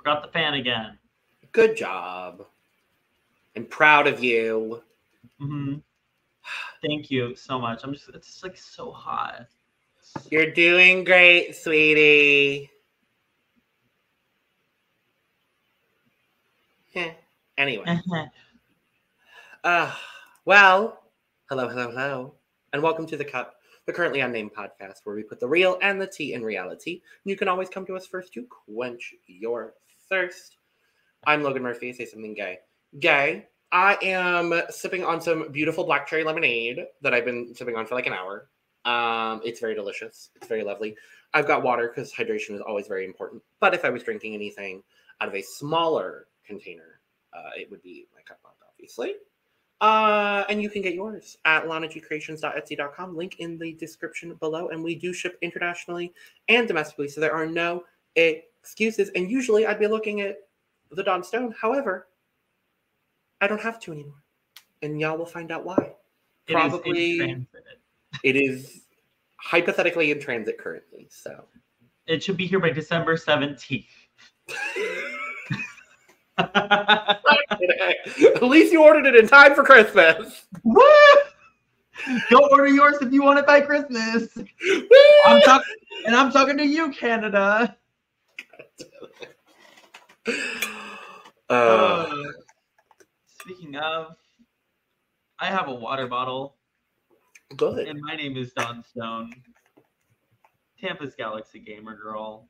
Forgot the fan again. Good job. I'm proud of you. Mm-hmm. Thank you so much. It's like so hot. You're doing great, sweetie. Anyway. Well, hello. And welcome to the Currently Unnamed Podcast, where we put the real and the tea in reality. You can always come to us first to quench your thirst. I'm Logan Murphy. Say something gay. Gay. I am sipping on some beautiful black cherry lemonade that I've been sipping on for like an hour. It's very delicious. It's very lovely. I've got water because hydration is always very important. But if I was drinking anything out of a smaller container, it would be my cup mug, obviously. And you can get yours at lanagcreations.etsy.com. Link in the description below. And we do ship internationally and domestically, so there are no excuses. And usually I'd be looking at the Dawn Stone. However, I don't have to anymore. And y'all will find out why. Probably it is hypothetically in transit currently. So it should be here by December 17th. At least you ordered it in time for Christmas. Woo! Go order yours if you want it by Christmas. I'm talking to you, Canada. Speaking of, I have a water bottle. Good. And my name is Dawn Stone. Tampa's Galaxy Gamer Girl.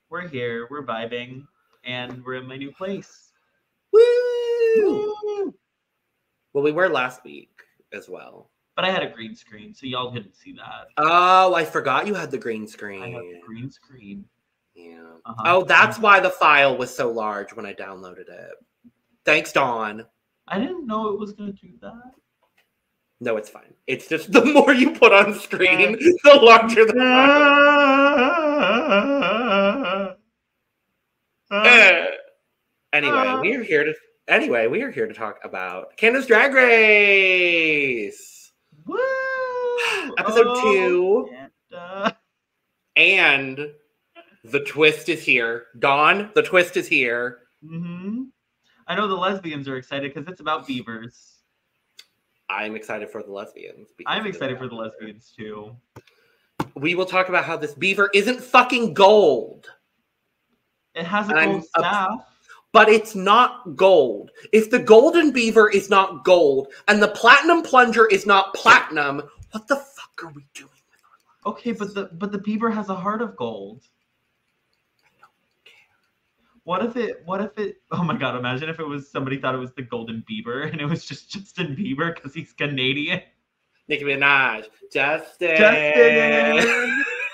We're here, we're vibing, and we're in my new place. Woo! Woo! Well, we were last week as well. But I had a green screen, so y'all couldn't see that. Oh, I forgot you had the green screen. I had the green screen. Yeah. Oh, that's why the file was so large when I downloaded it. Thanks, Dawn. I didn't know it was going to do that. No, it's fine. It's just the more you put on screen, the larger the file. Anyway, we are here to talk about Canada's Drag Race. Woo! Episode 2. And the twist is here. Dawn, the twist is here. Mm-hmm. I know the lesbians are excited because it's about beavers. I'm excited for the lesbians. I'm excited for the lesbians too. We will talk about how this beaver isn't fucking gold. It has a gold staff. But it's not gold. If the golden beaver is not gold and the platinum plunger is not platinum, what the fuck are we doing with our lives? Okay, but the beaver has a heart of gold. I don't care. What if it oh my god, imagine if it was somebody thought it was the golden beaver and it was just Justin Bieber because he's Canadian. Nicki Minaj. Justin.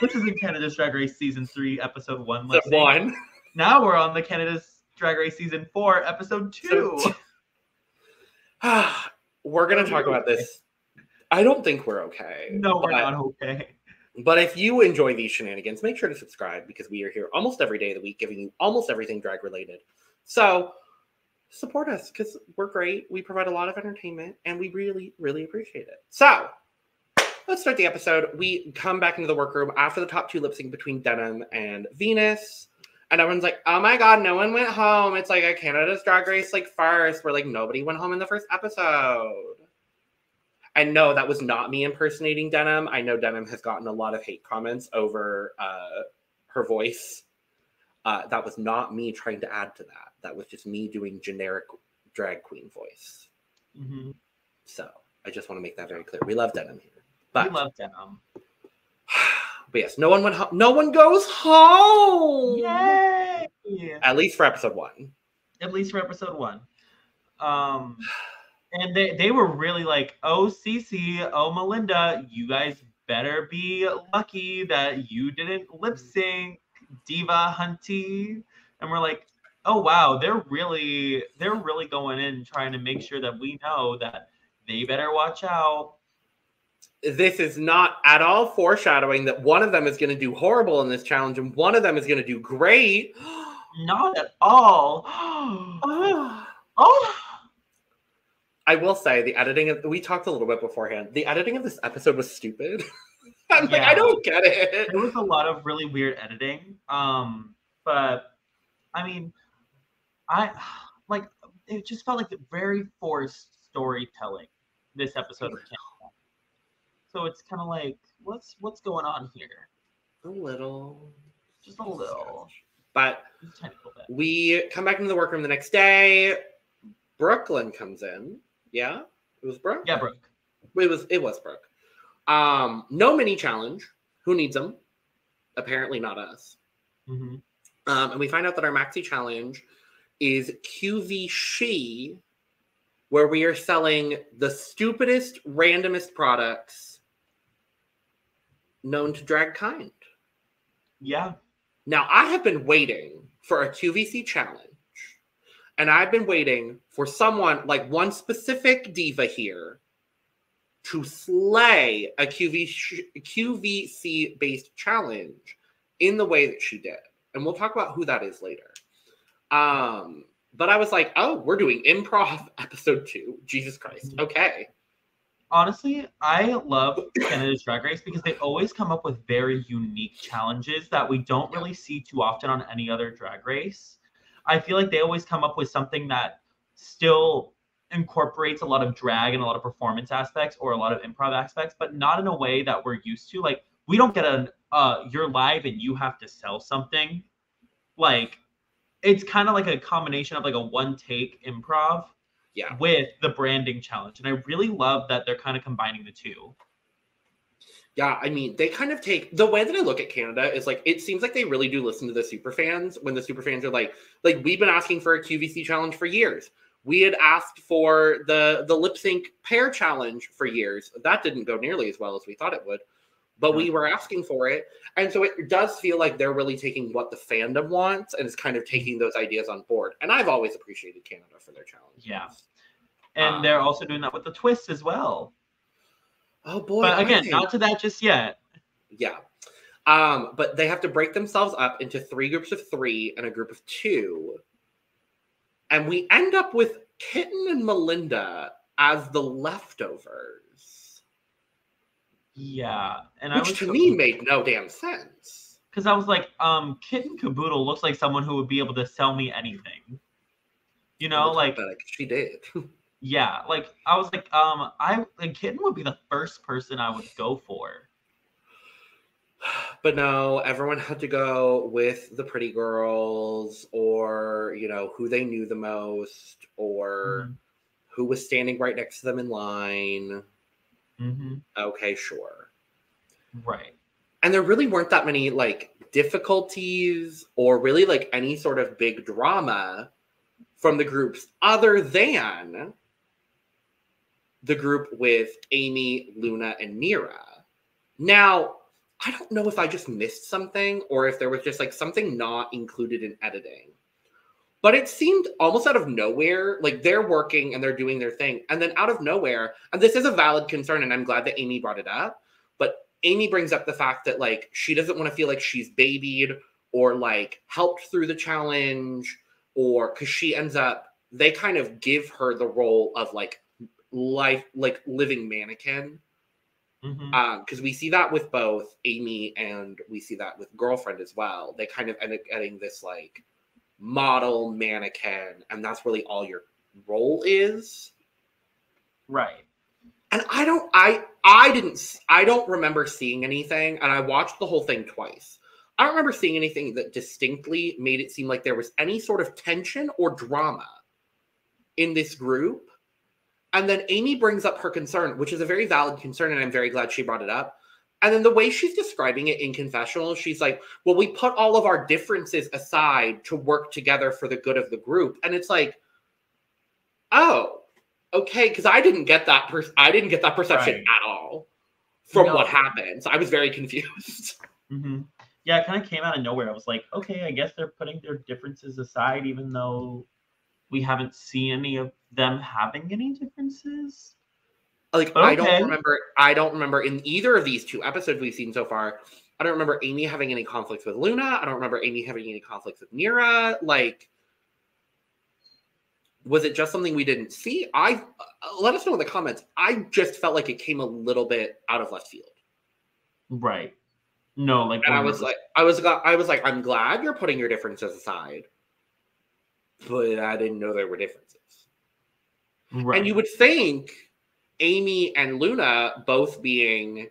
This is in Canada's Drag Race Season 3, Episode 1. One. Now we're on the Canada's Drag Race Season 4, Episode 2. We're going to talk about this. I don't think we're okay. No, we're not okay. But if you enjoy these shenanigans, make sure to subscribe because we are here almost every day of the week giving you almost everything drag related. So support us because we're great. We provide a lot of entertainment and we really, really appreciate it. So let's start the episode. We come back into the workroom after the top 2 lip sync between Denim and Venus. And everyone's like, oh my god, no one went home. It's like a Canada's Drag Race like first, where like nobody went home in the first episode. And no, that was not me impersonating Denim. I know Denim has gotten a lot of hate comments over her voice. That was not me trying to add to that. That was just me doing generic drag queen voice. Mm-hmm. So I just want to make that very clear. We love Denim here. But, we love Denim. But yes, no one went home. No one goes home. Yay! At least for episode 1. At least for episode 1. And they were really like, oh, Sisi, oh, Melinda, you guys better be lucky that you didn't lip sync Diva Hunty. And we're like, oh wow, they're really going in trying to make sure that we know that they better watch out. This is not at all foreshadowing that one of them is going to do horrible in this challenge and one of them is going to do great. Not at all. Oh. I will say the editing of, we talked a little bit beforehand. The editing of this episode was stupid. Like, I don't get it. There was a lot of really weird editing. But I mean, like it just felt like very forced storytelling this episode of Canada. So it's kind of like, what's going on here? A little. Just a little. But just a tiny little bit. We come back into the workroom the next day. Brooklyn comes in. Yeah? It was Brooke? Yeah, Brooke. It was Brooke. No mini challenge. Who needs them? Apparently not us. Mm-hmm. And we find out that our maxi challenge is QV She, where we are selling the stupidest, randomest products known to drag kind. Yeah. Now, I have been waiting for a QVC challenge, and I've been waiting for someone, like one specific diva here, to slay a QVC-based challenge in the way that she did. And we'll talk about who that is later. But I was like, oh, we're doing improv episode 2. Jesus Christ. Okay. Honestly, I love Canada's Drag Race because they always come up with very unique challenges that we don't really see too often on any other drag race. I feel like they always come up with something that still incorporates a lot of drag and a lot of performance aspects or a lot of improv aspects, but not in a way that we're used to. Like, we don't get you're live and you have to sell something. Like, it's kind of like a combination of like a one-take improv with the branding challenge. And I really love that they're kind of combining the two. Yeah, I mean, they kind of take... The way that I look at Canada is like, it seems like they really do listen to the superfans when the superfans are like, we've been asking for a QVC challenge for years. We had asked for the Lipsync pair challenge for years. That didn't go nearly as well as we thought it would. But we were asking for it. And so it does feel like they're really taking what the fandom wants and is kind of taking those ideas on board. And I've always appreciated Canada for their challenges. Yeah. And they're also doing that with the twists as well. Oh, boy. But again, not to that just yet. Yeah. But they have to break themselves up into 3 groups of 3 and a group of 2. And we end up with Kitten and Melinda as the leftovers. Yeah. And Which to me made no damn sense. Because I was like, Kitten Kaboodle looks like someone who would be able to sell me anything. You know, like she did. Yeah, like I was like, Kitten would be the first person I would go for. But no, everyone had to go with the pretty girls, or you know, who they knew the most, or who was standing right next to them in line. Okay, sure. Right. And there really weren't that many like difficulties or really like any sort of big drama from the groups other than the group with Aimee, Luna, and Nearah. Now, I don't know if I just missed something or if there was just like something not included in editing. But it seemed almost out of nowhere, like they're working and they're doing their thing. And then out of nowhere, and this is a valid concern, and I'm glad that Aimee brought it up, but Aimee brings up the fact that like she doesn't want to feel like she's babied or like helped through the challenge, or because she ends up, they kind of give her the role of like living mannequin. Because we see that with both Aimee and we see that with Girlfriend as well. They kind of end up getting this like model mannequin, and that's really all your role is. Right. And I don't remember seeing anything, and I watched the whole thing twice. I don't remember seeing anything that distinctly made it seem like there was any sort of tension or drama in this group. And then Aimee brings up her concern, which is a very valid concern, and I'm very glad she brought it up. And then the way she's describing it in confessional, she's like, well, we put all of our differences aside to work together for the good of the group. And it's like, oh, okay, because I didn't get that perception at all from what happened. So I was very confused. Yeah, it kind of came out of nowhere. I was like, okay, I guess they're putting their differences aside, even though we haven't seen any of them having any differences. Like, okay. I don't remember in either of these 2 episodes we've seen so far, I don't remember Aimee having any conflicts with Luna. I don't remember Aimee having any conflicts with Nearah. Like, was it just something we didn't see? Let us know in the comments. I just felt like it came a little bit out of left field. Right. No, like, and I was like, I'm glad you're putting your differences aside. but I didn't know there were differences. Right. And you would think Aimee and Luna, both being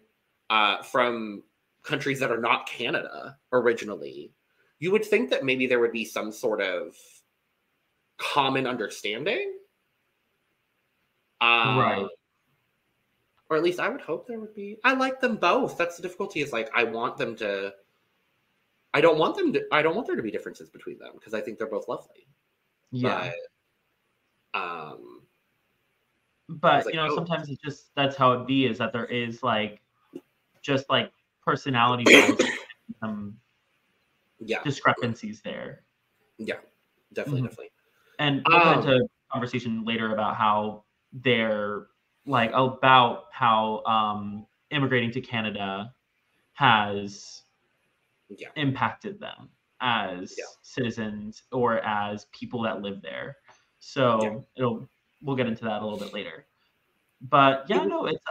from countries that are not Canada originally, you would think that maybe there would be some sort of common understanding. Right. Or at least I would hope there would be. I like them both. That's the difficulty, is like I don't want there to be differences between them, because I think they're both lovely. Yeah. But you know, sometimes it's just, that's how it be, is that there is like just like personality wise some discrepancies there. Yeah, definitely, definitely. And we'll get into a conversation later about how they're like, about how immigrating to Canada has impacted them as citizens or as people that live there. So we'll get into that a little bit later. But yeah, no, it's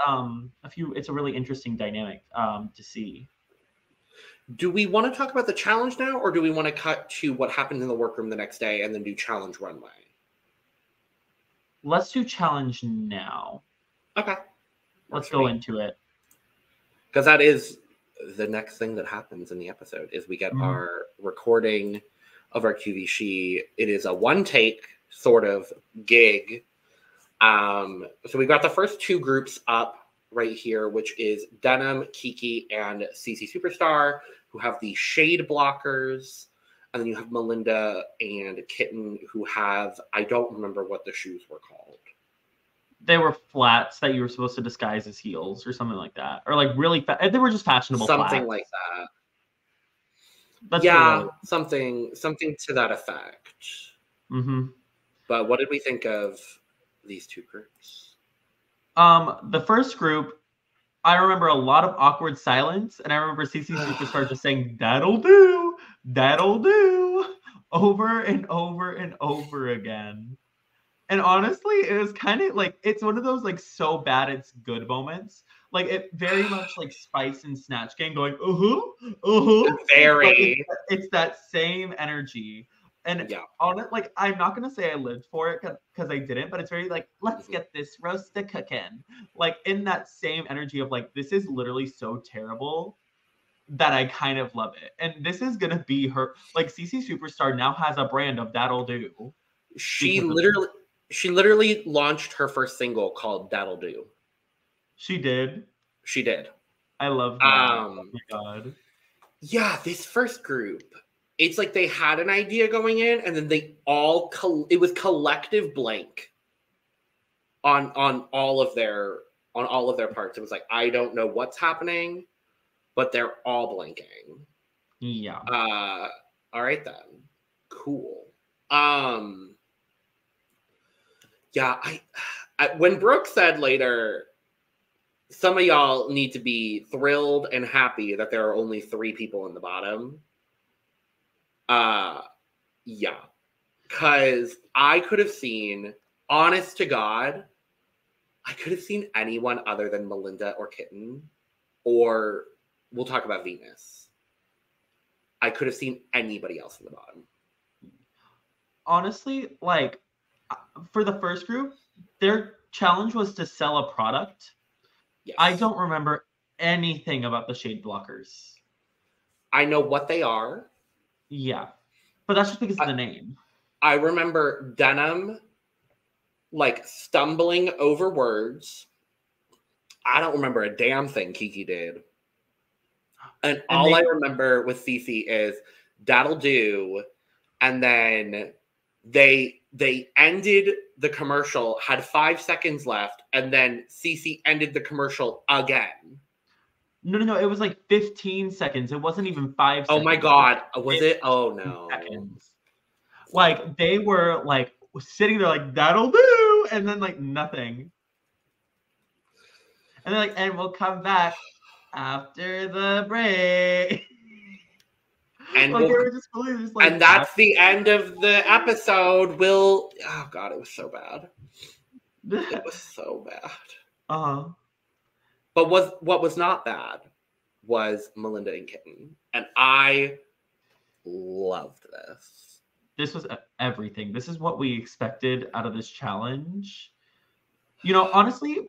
it's a really interesting dynamic to see. Do we want to talk about the challenge now, or do we want to cut to what happened in the workroom the next day and then do challenge runway? Let's do challenge now. Okay. Let's go into it. Because that is the next thing that happens in the episode, is we get our recording of our QVC. It is a one-take sort of gig. So we've got the first two groups up right here, which is Denim, Kiki, and Sisi Superstar, who have the shade blockers. And then you have Melinda and Kitten, who have, I don't remember what the shoes were called. They were flats that you were supposed to disguise as heels or something like that. Or like really, they were just fashionable something flats. Like that. That's something to that effect. But what did we think of these two groups? The first group, I remember a lot of awkward silence, and I remember Sisi Superstar just saying, "That'll do, over and over and over again. And honestly, it was kind of like, it's one of those like so bad it's good moments. Like it very much like Spice and Snatch Game going, Very. Like, it's that same energy. And on it, like, I'm not gonna say I lived for it because I didn't, but it's very like, let's get this roast a cookin'. Like in that same energy of like, this is literally so terrible that I kind of love it. And this is gonna be her, like Sisi Superstar now has a brand of That'll Do. She literally launched her first single called That'll Do. She did. I love that. Oh my god. Yeah, this first group, it's like they had an idea going in, and then they all it was collective blank on all of their parts. It was like, I don't know what's happening, but they're all blanking. Yeah. All right then. Cool. Yeah, I when Brooke said later, some of y'all need to be thrilled and happy that there are only 3 people in the bottom. Yeah. Because I could have seen, honest to God, I could have seen anyone other than Melinda or Kitten, or we'll talk about Venus. I could have seen anybody else in the bottom. Honestly, like, for the first group, their challenge was to sell a product. Yes. I don't remember anything about the shade blockers. I know what they are. Yeah. But that's just because of the name. I remember Denim, like, stumbling over words. I don't remember a damn thing Kiki did. And all I remember with Sisi is That'll Do. And then they ended the commercial, had 5 seconds left, and then Sisi ended the commercial again. No. It was like 15 seconds. It wasn't even 5 seconds. Oh my God. Was it? Oh no. Seconds. Like they were like sitting there like, That'll do, and then like nothing. And they're like, and we'll come back after the break. And like, they were just really just like, and that's the end of the episode. Oh God, it was so bad. It was so bad. Uh-huh. But what was not bad was Melinda and Kitten. And I loved this. this was everything. This is what we expected out of this challenge. You know, honestly,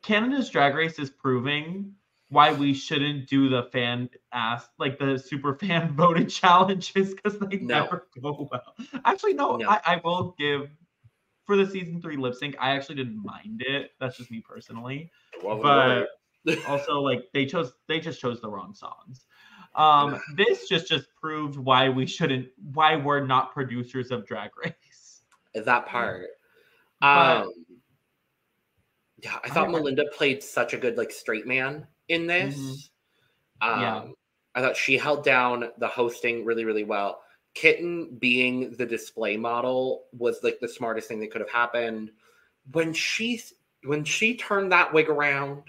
Canada's Drag Race is proving why we shouldn't do the the super fan voted challenges, because they never go well. Actually, no. I will give, for the season 3 lip sync, I actually didn't mind it. That's just me personally. But also, like, they just chose the wrong songs. This just proved why we're not producers of Drag Race. That part. Yeah, I thought Melinda played such a good, like, straight man in this. I thought she held down the hosting really, really well. Kitten being the display model was, like, the smartest thing that could have happened. When she turned that wig around,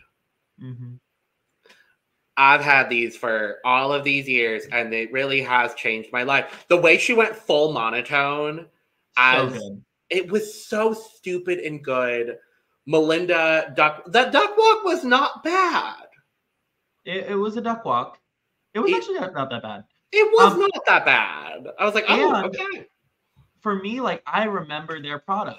I've had these for all of these years, and it really has changed my life. The way she went full monotone, it was so stupid and good. Melinda that duck walk was not bad. It was a duck walk. It was actually not that bad. It was not that bad. I was like, oh, okay. For me, like, I remember their product.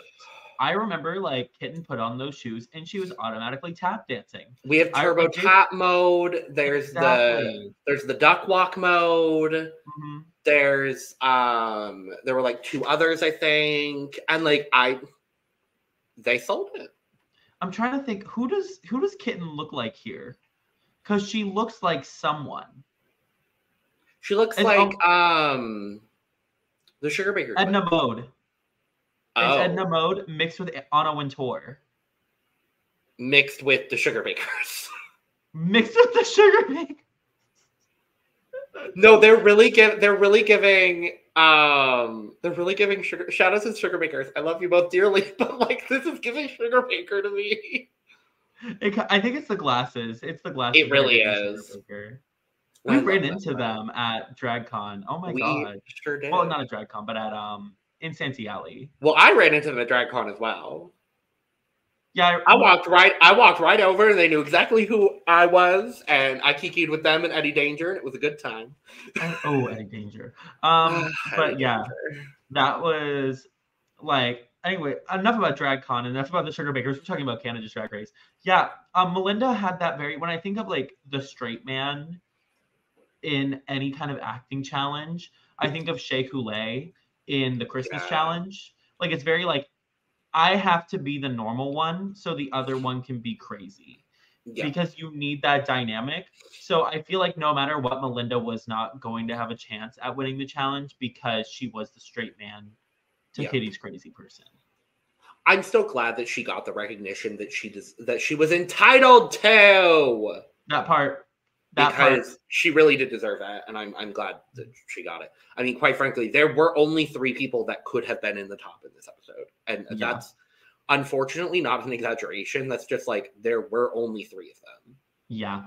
I remember, like, Kitten put on those shoes and she was automatically tap dancing. We have turbo tap mode. There's the duck walk mode. There's there were like 2 others, I think, and like they sold it. I'm trying to think, who does Kitten look like here? Because she looks like someone. She looks like the Sugar Baker. Edna Mode. It's Edna Mode mixed with Anna Wintour. Mixed with the Sugar Bakers. Mixed with the Sugar Bakers. No, they're really giving sugar shout outs to Sugar Bakers. I love you both dearly, but like this is giving Sugar Baker to me. I think it's the glasses. It's the glasses. It really is. We ran into them at DragCon. Oh my god. Sure did. Well, not at DragCon, but at in Santee Alley. Well, I ran into them at DragCon as well. Yeah, I walked right over, and they knew exactly who I was, and I kikied with them and Eddie Danger, and it was a good time. Oh, Eddie Danger. But Eddie yeah, Danger. That was like, anyway, enough about DragCon, enough about the Sugar Bakers. We're talking about Canada's Drag Race. Yeah, Melinda had that when I think of like the straight man in any kind of acting challenge, I think of Shea Coulee in the Christmas challenge. Like, it's very like, I have to be the normal one so the other one can be crazy. Because you need that dynamic. So I feel like no matter what, Melinda was not going to have a chance at winning the challenge because she was the straight man to Kitty's crazy person. I'm still glad that she got the recognition that she was entitled to. That part. Because she really did deserve that, and I'm glad that she got it. I mean, quite frankly, there were only 3 people that could have been in the top in this episode. And that's unfortunately not an exaggeration. That's just like, there were only 3 of them. Yeah.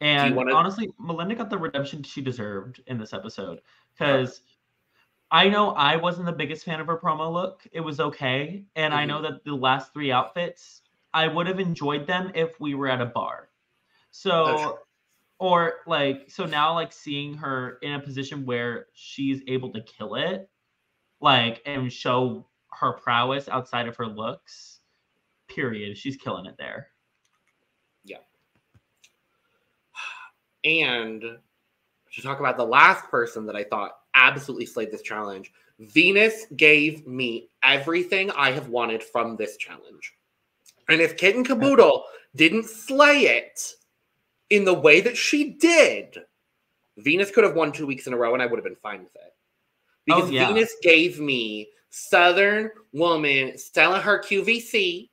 And honestly, Melinda got the redemption she deserved in this episode. Because I know I wasn't the biggest fan of her promo look. It was okay. And I know that the last 3 outfits, I would have enjoyed them if we were at a bar. So... Or like, so now like seeing her in a position where she's able to kill it, like, and show her prowess outside of her looks, period. She's killing it there. Yeah. And to talk about the last person that I thought absolutely slayed this challenge, Venus gave me everything I have wanted from this challenge. And if Kitten Kaboodle didn't slay it in the way that she did, Venus could have won 2 weeks in a row and I would have been fine with it. Because Venus gave me Southern woman selling her QVC.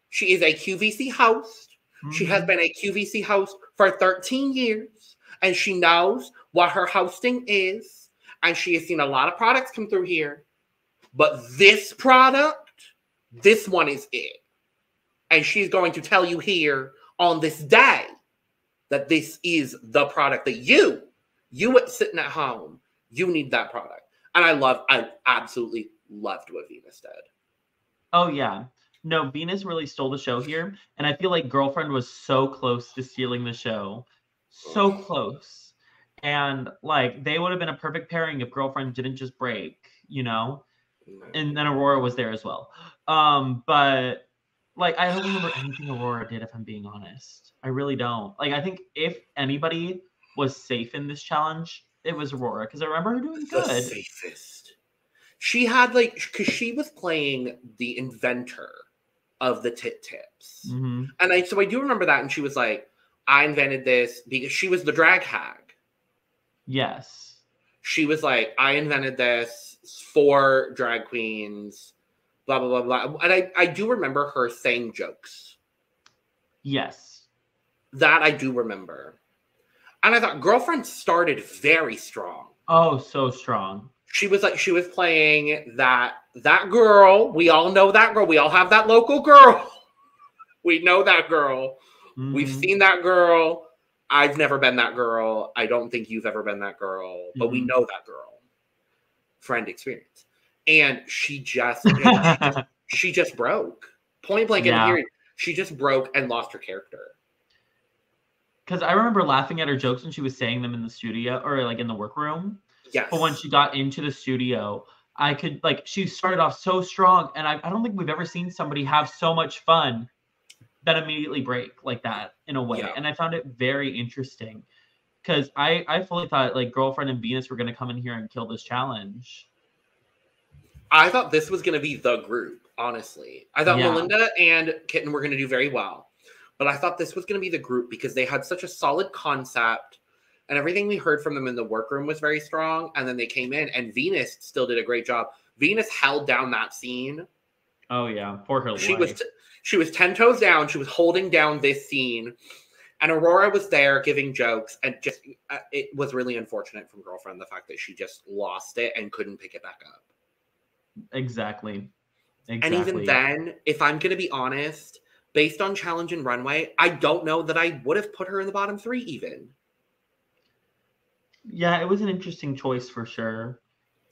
She is a QVC host. She has been a QVC host for 13 years. And she knows what her hosting is. And she has seen a lot of products come through here. But this product, this one is it. And she's going to tell you here on this day that this is the product that you sitting at home, you need that product. And I absolutely loved what Venus did. Oh, yeah. No, Venus really stole the show here. And I feel like Girlfriend was so close to stealing the show. So close. And like, they would have been a perfect pairing if Girlfriend didn't just break. you know? And then Aurora was there as well. But like, I don't remember anything Aurora did, if I'm being honest. I really don't. Like, I think if anybody was safe in this challenge, it was Aurora, because I remember her doing good. The safest. She had like, because she was playing the inventor of the tit tips. Mm-hmm. And I do remember that. And she was like, I invented this because she was the drag hag. Yes. She was like, I invented this for drag queens, blah, blah, blah, blah. And I do remember her saying jokes. Yes. That I do remember. And I thought Girlfriend started very strong. Oh, so strong. She was playing that girl. We all know that girl. We all have that local girl. We know that girl. Mm-hmm. We've seen that girl. I've never been that girl. I don't think you've ever been that girl, but we know that girl. Friend experience. And she just broke. Point blank in the period. She just broke and lost her character. Because I remember laughing at her jokes when she was saying them in the studio or like in the workroom. Yes. But when she got into the studio, I could like, she started off so strong. And I don't think we've ever seen somebody have so much fun that immediately break like that in a way. Yeah. And I found it very interesting because I fully thought like Girlfriend and Venus were going to come in here and kill this challenge. I thought this was going to be the group, honestly. I thought Melinda and Kitten were going to do very well. But I thought this was going to be the group because they had such a solid concept and everything we heard from them in the workroom was very strong. And then they came in and Venus still did a great job. Venus held down that scene. Oh, yeah. Poor her life. She was 10 toes down. She was holding down this scene. And Aurora was there giving jokes. And just, it was really unfortunate from Girlfriend, the fact that she just lost it and couldn't pick it back up. Exactly. And even then, if I'm going to be honest, based on challenge and runway, I don't know that I would have put her in the bottom 3 even. Yeah, it was an interesting choice for sure.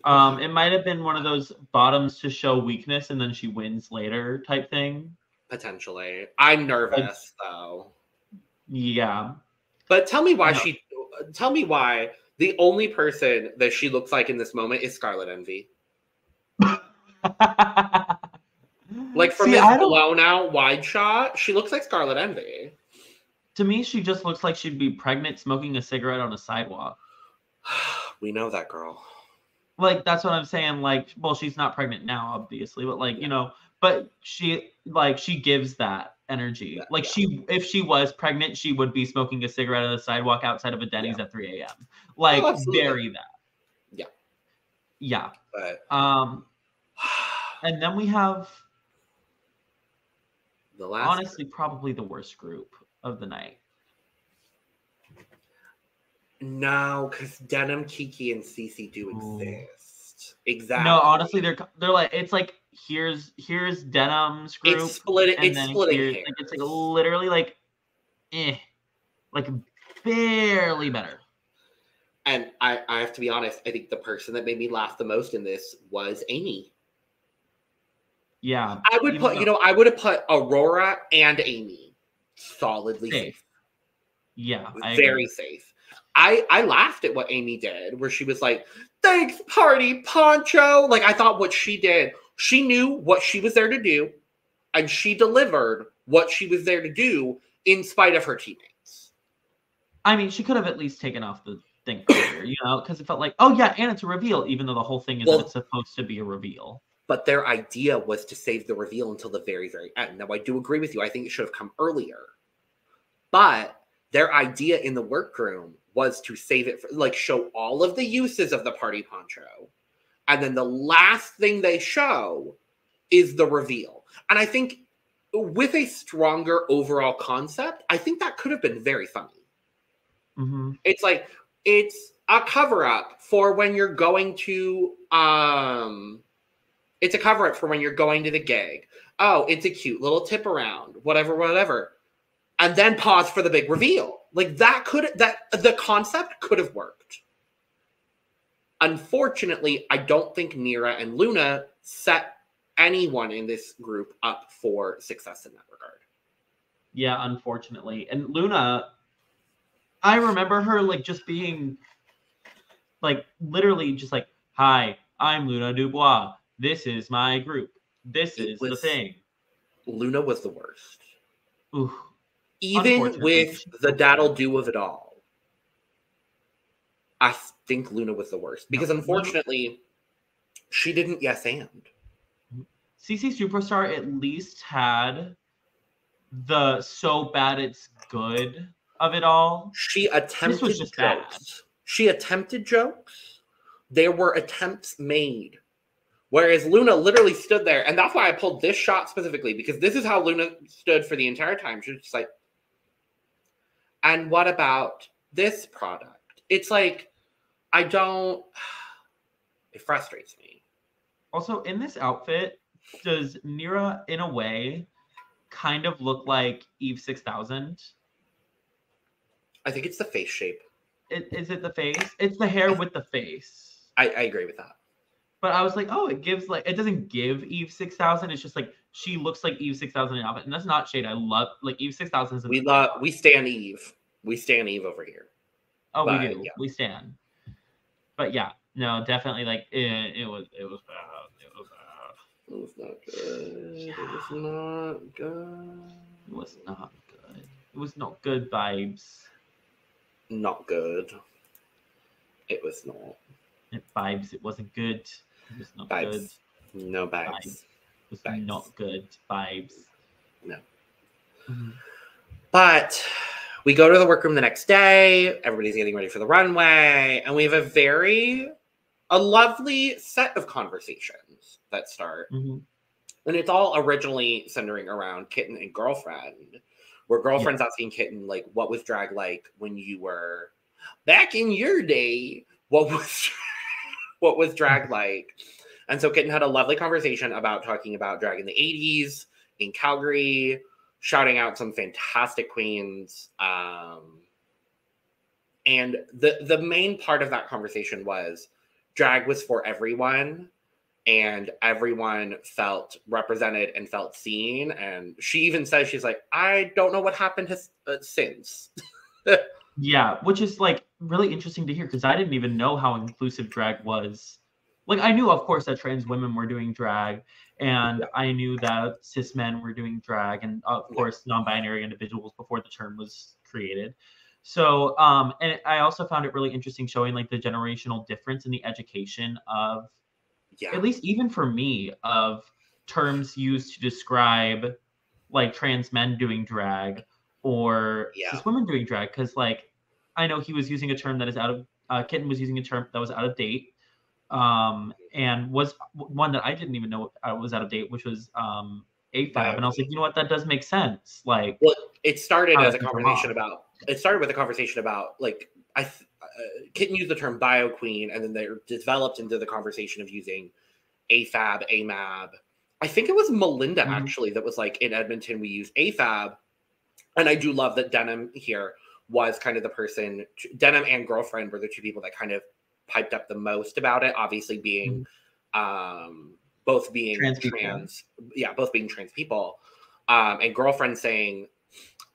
It might have been one of those bottoms to show weakness and then she wins later type thing. Potentially. I'm nervous though. Yeah. But tell me why the only person that she looks like in this moment is Scarlet Envy. Like from this blown out wide shot, she looks like Scarlet Envy. To me, she just looks like she'd be pregnant smoking a cigarette on a sidewalk. We know that girl. Like, that's what I'm saying. Like, well, she's not pregnant now, obviously, but like, you know, but she gives that energy. Yeah, like if she was pregnant, she would be smoking a cigarette on the sidewalk outside of a Denny's at 3 a.m. Like, very that. Yeah. Yeah. But and then we have the last honestly probably the worst group of the night. No, because Denim, Kiki, and Sisi do exist. Exactly. No, honestly, they're like, it's like here's Denim's group. It's splitting hairs. Like, it's like literally like barely better. And I have to be honest, I think the person that made me laugh the most in this was Aimee. Yeah. I would have put Aurora and Aimee solidly safe. Yeah. Very safe. I laughed at what Aimee did, where she was like, thanks, Party Poncho. Like, I thought what she did, she knew what she was there to do, and she delivered what she was there to do in spite of her teammates. I mean, she could have at least taken off the thing earlier, you know, because it felt like, oh, yeah, and it's a reveal, even though the whole thing is that it's supposed to be a reveal. But their idea was to save the reveal until the very, very end. Now, I do agree with you. I think it should have come earlier. But their idea in the workroom was to save it for, like, show all of the uses of the party poncho. And then the last thing they show is the reveal. And I think with a stronger overall concept, I think that could have been very funny. Mm-hmm. It's like, it's a cover-up for when you're going to, it's a cover-up for when you're going to the gig. Oh, it's a cute little tip around, whatever. And then pause for the big reveal. Like the concept could have worked. Unfortunately, I don't think Nearah and Luna set anyone in this group up for success in that regard. Yeah, unfortunately. And Luna, I remember her like just being like literally just like, hi, I'm Luna DuBois. This is my group. This is the thing. Luna was the worst. Ooh, even with the daddle do of it all, I think Luna was the worst. Because unfortunately, she didn't yes and. Sisi Superstar at least had the so bad it's good of it all. She attempted this was just jokes. Bad. She attempted jokes. There were attempts made. Whereas Luna literally stood there. And that's why I pulled this shot specifically. Because this is how Luna stood for the entire time. She was just like, and what about this product? It's like, it frustrates me. Also, in this outfit, does Nearah, in a way, kind of look like Eve 6000? I think it's the face shape. Is it the face? It's the hair with the face. I agree with that. But I was like, oh, it gives like, it doesn't give Eve 6000. It's just like, she looks like Eve 6000 in outfit. And that's not shade. I love, like, Eve 6000 is we stand Eve. We stand Eve over here. Oh, but, we do. Yeah. We stand. But yeah, no, definitely like, it was bad. It was not good. Yeah. It was not good. It was not good. It was not good vibes. Not good. It was not. Vibes. It wasn't good. It was not vibes. Good. No vibes. It was not good vibes. No. Mm-hmm. But we go to the workroom the next day. Everybody's getting ready for the runway. And we have a lovely set of conversations that start. Mm-hmm. And it's all originally centering around Kitten and Girlfriend, where Girlfriend's asking Kitten, like, what was drag like when you were back in your day? What was drag like? And so Kitten had a lovely conversation about talking about drag in the 80s in Calgary, shouting out some fantastic queens. And the main part of that conversation was drag was for everyone, and everyone felt represented and felt seen. And she even says, she's like, I don't know what happened since. Yeah, which is like really interesting to hear, because I didn't even know how inclusive drag was. Like, I knew, of course, that trans women were doing drag, and I knew that cis men were doing drag, and of course, non-binary individuals before the term was created. So, and I also found it really interesting showing like the generational difference in the education of, at least even for me, of terms used to describe like trans men doing drag or cis women doing drag. Because like, I know he was using a term that is Kitten was using a term that was out of date. And was one that I didn't even know was out of date, which was AFAB, and I was like, you know what, that does make sense. Like, well, it started as a conversation about. It started with a conversation about like Kitten used the term bio queen, and then they developed into the conversation of using AFAB, AMAB. I think it was Melinda actually that was like, in Edmonton we use AFAB, and I do love that Denim here was kind of the person. Denim and Girlfriend were the two people that kind of piped up the most about it, obviously being both being trans people, and Girlfriend saying,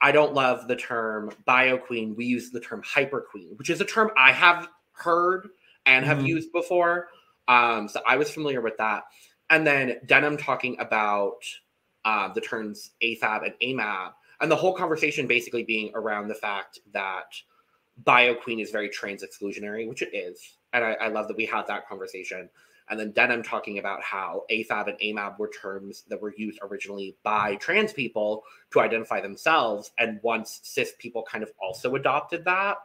I don't love the term bio queen, we use the term hyper queen, which is a term I have heard and have used before, so I was familiar with that. And then Denim talking about the terms AFAB and AMAB, and the whole conversation basically being around the fact that bio queen is very trans exclusionary, which it is. And I love that we had that conversation. And then Denim talking about how AFAB and AMAB were terms that were used originally by trans people to identify themselves. And once cis people kind of also adopted that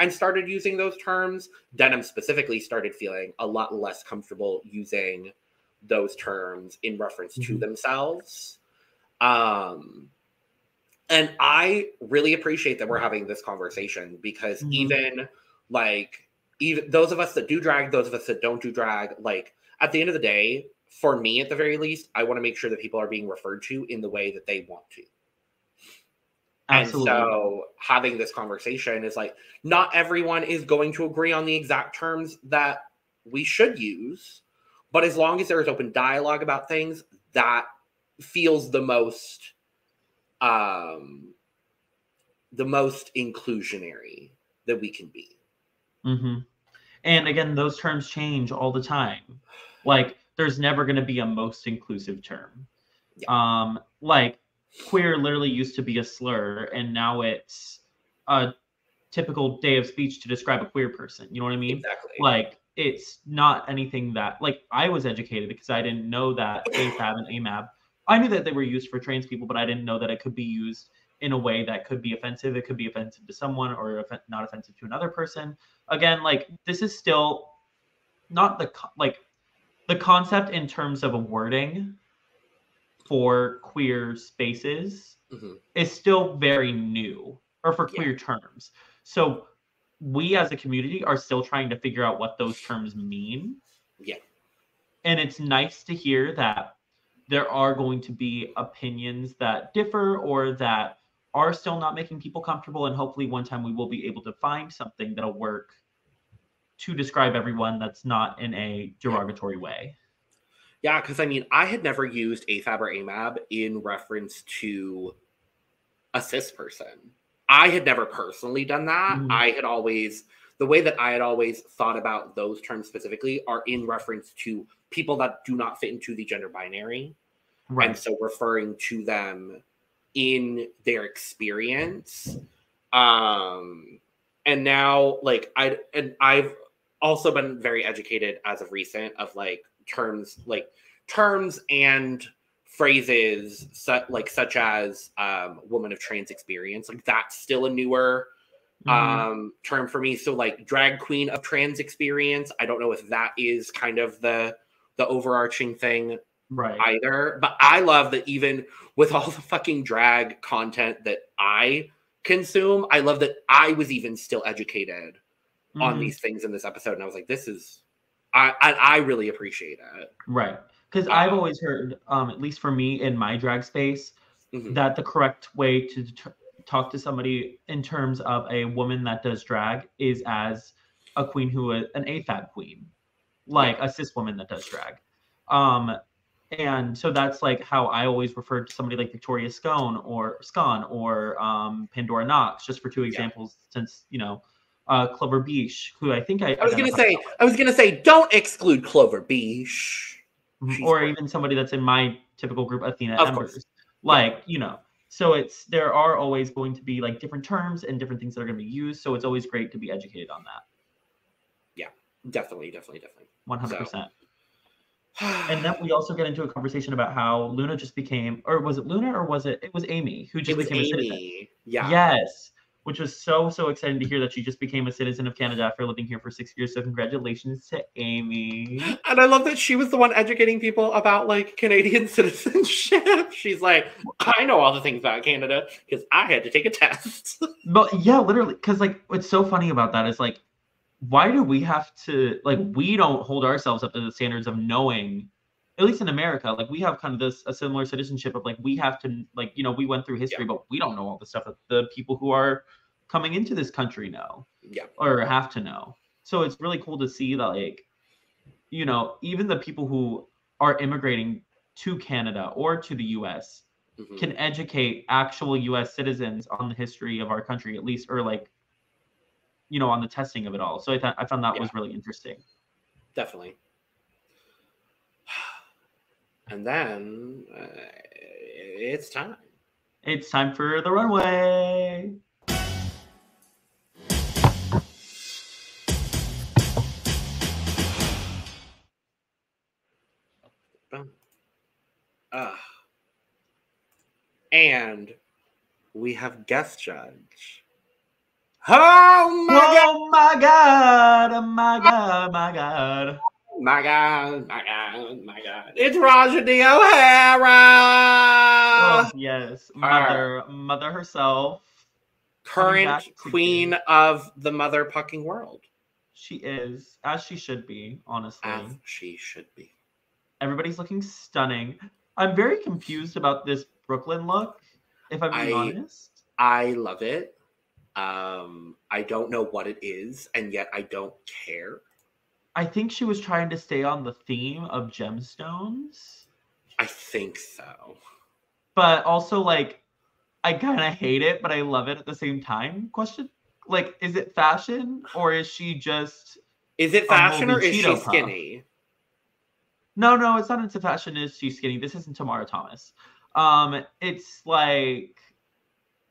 and started using those terms, Denim specifically started feeling a lot less comfortable using those terms in reference to themselves. And I really appreciate that we're having this conversation, because even those of us that do drag, those of us that don't do drag, like at the end of the day, for me at the very least, I want to make sure that people are being referred to in the way that they want to. Absolutely. And so having this conversation is like, not everyone is going to agree on the exact terms that we should use, but as long as there is open dialogue about things, that feels the most inclusionary that we can be. And again, those terms change all the time. Like, there's never going to be a most inclusive term. Yeah. Like, queer literally used to be a slur, and now it's a typical day of speech to describe a queer person. You know what I mean? Exactly. Like, it's not anything that, like, I was educated because I didn't know that AFAB and AMAB, I knew that they were used for trans people, but I didn't know that it could be used in a way that could be offensive. It could be offensive to someone or not offensive to another person. Again, like, this is still not the concept in terms of a wording for queer spaces is still very new, or for queer terms. So we as a community are still trying to figure out what those terms mean. Yeah. And it's nice to hear that there are going to be opinions that differ or that are still not making people comfortable. And hopefully one time we will be able to find something that'll work to describe everyone that's not in a derogatory way. Yeah, because I mean, I had never used AFAB or AMAB in reference to a cis person. I had never personally done that. I had always, the way that I had always thought about those terms specifically are in reference to people that do not fit into the gender binary. Right. And so referring to them in their experience. And now, like, I've also been very educated as of recent of like terms and phrases such as woman of trans experience. Like, that's still a newer term for me. So like drag queen of trans experience, I don't know if that is kind of the overarching thing either. But I love that even with all the fucking drag content that I consume, I love that I was even still educated on these things in this episode. And I was like, this is, I really appreciate it. Right. Because I've always heard, at least for me in my drag space, that the correct way to talk to somebody in terms of a woman that does drag is as a queen an AFAB queen, like a cis woman that does drag. And so that's like how I always referred to somebody like Victoria Scone or Pandora Knox, just for two examples, since, you know, Clover Beach, who I think I was gonna say, don't exclude Clover Beach. Or even somebody that's in my typical group, Athena Embers. Like, you know, so there are always going to be like different terms and different things that are going to be used. So it's always great to be educated on that. Yeah, definitely. 100%. So. And then we also get into a conversation about how Luna just became, or was it Luna or was it was Aimee who just became a citizen? Yeah. Yes. Which was so exciting to hear that she just became a citizen of Canada after living here for 6 years. So congratulations to Aimee. And I love that she was the one educating people about like Canadian citizenship. She's like, I know all the things about Canada because I had to take a test. But yeah, literally, because like what's so funny about that is like, why do we have to, like, we don't hold ourselves up to the standards of knowing, at least in America, like we have kind of a similar citizenship of like, we have to, like, you know, we went through history, but we don't know all the stuff that the people who are coming into this country know or have to know. So it's really cool to see that, like, you know, even the people who are immigrating to Canada or to the US can educate actual US citizens on the history of our country, at least, or like, you know, on the testing of it all. So I found that was really interesting. Definitely. And then it's time. It's time for the runway. And we have guest judge. Oh my god! Oh my god! Oh my god! My god! My god! My god! My god! It's Rajani O'Hara! Oh yes, mother herself, current queen of the mother pucking world. She is, as she should be, honestly. As she should be. Everybody's looking stunning. I'm very confused about this Brooklyn look, if I'm being honest. I love it. I don't know what it is, and yet I don't care. I think she was trying to stay on the theme of gemstones. I think so. But also, like, I kind of hate it, but I love it at the same time. Question, like, is it fashion, or is she just Is it fashion or is she Cheeto Puff. skinny? No, it's not into fashion. Is she skinny? This isn't Tamara Thomas. It's like,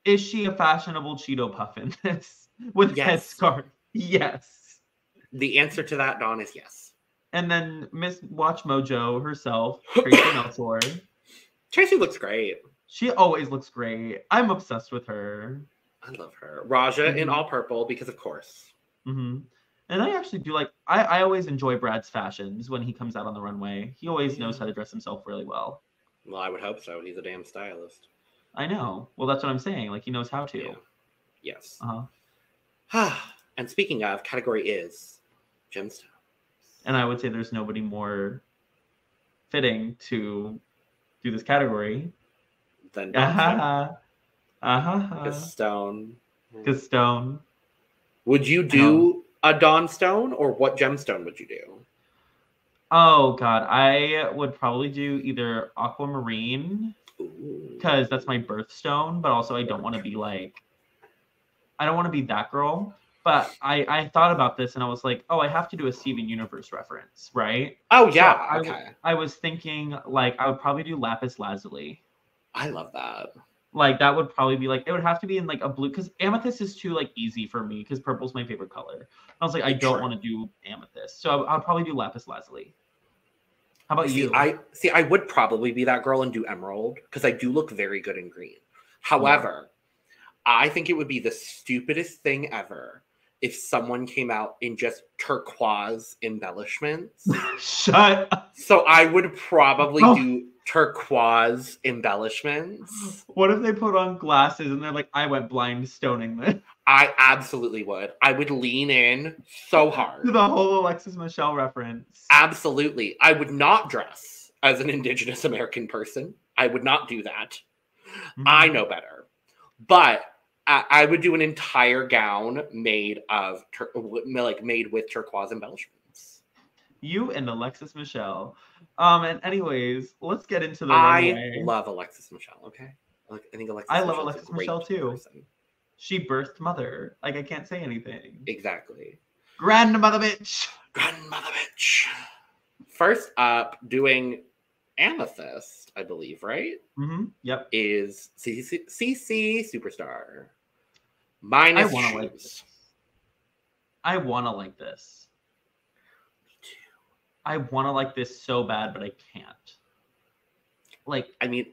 is she a fashionable Cheeto Puff in this with headscarf? Yes. The answer to that, Dawn, is yes. And then Miss Watch Mojo herself, Tracy Meltor. Tracy looks great. She always looks great. I'm obsessed with her. I love her. Raja in all purple, because of course. Mm-hmm. And I actually do like, I always enjoy Brad's fashions when he comes out on the runway. He always knows how to dress himself really well. Well, I would hope so. He's a damn stylist. I know. Well, that's what I'm saying. Like, he knows how to. Yeah. Yes. Uh-huh. And speaking of, category is gemstone. And I would say there's nobody more fitting to do this category than Stone. Because Stone. Would you do a Dawn Stone, or what gemstone would you do? Oh, God. I would probably do either aquamarine, because that's my birthstone, but also I don't want to be like, I don't want to be that girl. But I thought about this and I was like, oh, I have to do a Steven Universe reference, right? Oh, yeah. So I was thinking, like, I would probably do lapis lazuli. I love that. Like, that would probably be like, it would have to be in like a blue, because amethyst is too like easy for me because purple's my favorite color. I was like, I don't want to do amethyst. So I'll probably do lapis lazuli. How about you? I would probably be that girl and do emerald because I do look very good in green. However, I think it would be the stupidest thing ever if someone came out in just turquoise embellishments. Shut up. So I would probably do turquoise embellishments. What if they put on glasses and they're like, I went blind stoning this? I absolutely would. I would lean in so hard. The whole Alexis Michelle reference. Absolutely. I would not dress as an Indigenous American person. I would not do that. Mm-hmm. I know better. But I would do an entire gown made of made with turquoise embellishments. You and Alexis Michelle. And anyways, let's get into the runway. I love Alexis Michelle. Okay, I think I love Alexis Michelle too. Person. She birthed mother. Like, I can't say anything. Exactly. Grandmother bitch. Grandmother bitch. First up, doing amethyst, I believe, right? Mm-hmm. Yep. Is Sisi Superstar. Minus shoes. Like this. I want to like this. Me too. I want to like this so bad, but I can't. Like, I mean,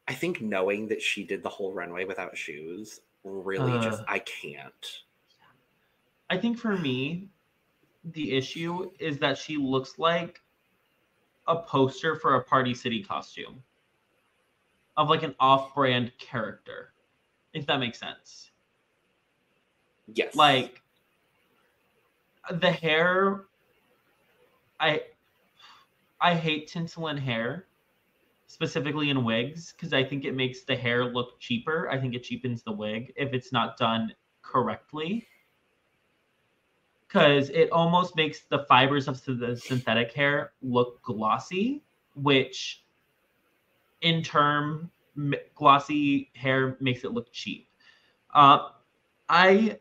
I think knowing that she did the whole runway without shoes, really I can't. I think for me, the issue is that she looks like a poster for a Party City costume of like an off-brand character, if that makes sense. Yes. Like, the hair, I hate tinsel in hair, specifically in wigs, because I think it makes the hair look cheaper. I think it cheapens the wig if it's not done correctly. Because it almost makes the fibers of the synthetic hair look glossy, which in turn, glossy hair makes it look cheap. I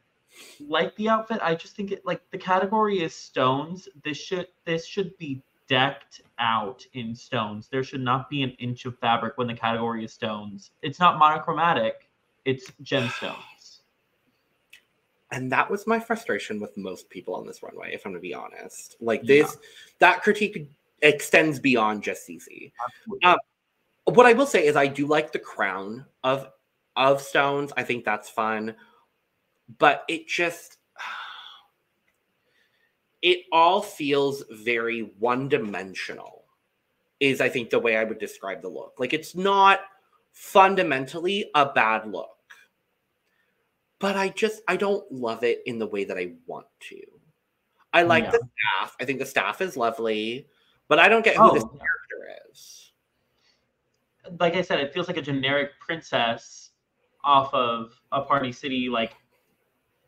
like the outfit. I just think it, like, the category is stones. This should be decked out in stones. There should not be an inch of fabric when the category is stones. It's not monochromatic. It's gemstones. And that was my frustration with most people on this runway, if I'm going to be honest. Like, that critique extends beyond just Sisi. What I will say is I do like the crown of stones. I think that's fun. But it just, it all feels very one-dimensional, is I think the way I would describe the look. Like, it's not fundamentally a bad look. But I don't love it in the way that I want to. I like the staff. I think the staff is lovely, but I don't get who this character is. Like I said, it feels like a generic princess off of a Party City, like,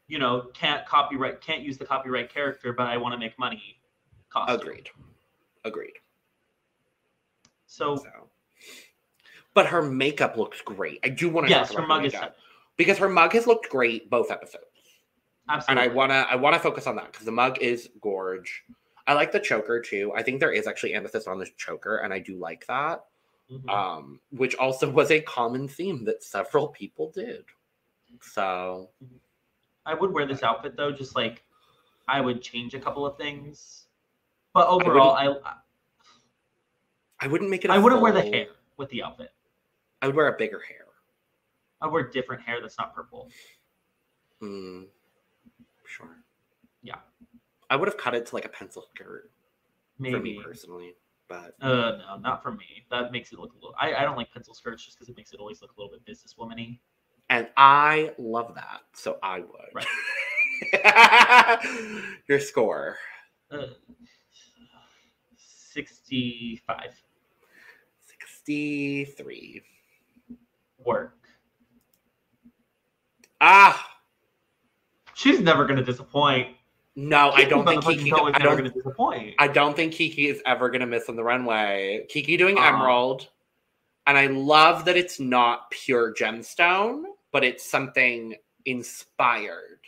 you know, can't use the copyright character, but I want to make money costume. Agreed. So, but her makeup looks great. I do want to talk about her mug makeup. Because her mug has looked great both episodes. Absolutely. And I wanna focus on that because the mug is gorgeous. gorge. I like the choker too. I think there is actually amethyst on the choker, and I do like that. Which also was a common theme that several people did. So I would wear this outfit though, just like I would change a couple of things. But overall, I wouldn't make it I wouldn't wear the hair with the outfit. I would wear a bigger hair. I wear different hair that's not purple. Sure. Yeah. I would have cut it to like a pencil skirt. Maybe. For me personally. But no, not for me. That makes it look a little... I don't like pencil skirts just because it makes it always look a little bit businesswoman-y. And I love that, so I would. Right. Your score? 65. 63. Werk. She's never going to disappoint. No, I don't think Kiki is never going to disappoint. I don't think Kiki is ever going to miss on the runway. Kiki doing emerald. And I love that it's not pure gemstone, but it's something inspired.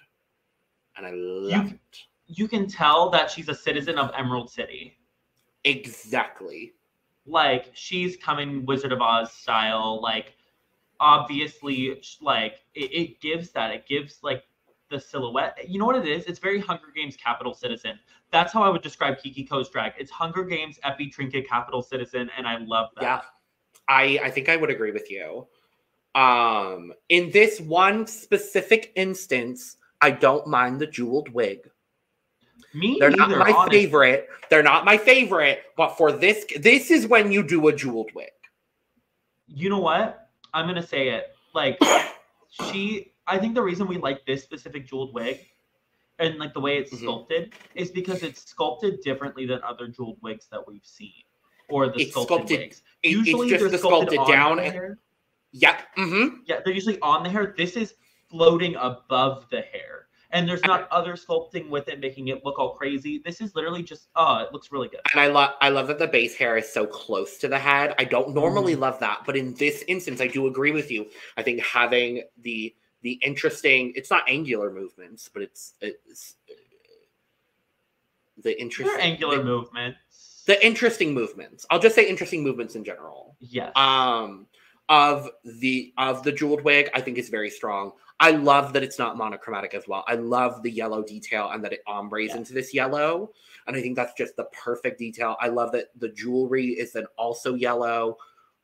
And I love it. You can tell that she's a citizen of Emerald City. Exactly. Like, she's coming Wizard of Oz style. Like, obviously, like, it gives that. It gives, like, the silhouette. You know what it is? It's very Hunger Games Capital Citizen. That's how I would describe Kiki Coe's drag. It's Hunger Games Epi Trinket Capital Citizen, and I love that. Yeah. I think I would agree with you. In this one specific instance, I don't mind the jeweled wig. They're not my favorite. They're not my favorite, but for this is when you do a jeweled wig. You know what? I'm gonna say it. Like, I think the reason we like this specific jeweled wig and like the way it's sculpted is because it's sculpted differently than other jeweled wigs that we've seen. Or the sculpted wigs. Usually it's just they're sculpted down. The hair. Yeah. Yeah, they're usually on the hair. This is floating above the hair. And there's not other sculpting with it making it look all crazy. This is literally just, it looks really good. And I love that the base hair is so close to the head. I don't normally love that, but in this instance, I do agree with you. I think having the interesting, it's not angular movements, but it's the interesting. They're angular movements. The interesting movements. I'll just say interesting movements in general. Yes. Of the jeweled wig, I think is very strong. I love that it's not monochromatic as well. I love the yellow detail and that it ombres into this yellow. And I think that's just the perfect detail. I love that the jewelry is then also yellow.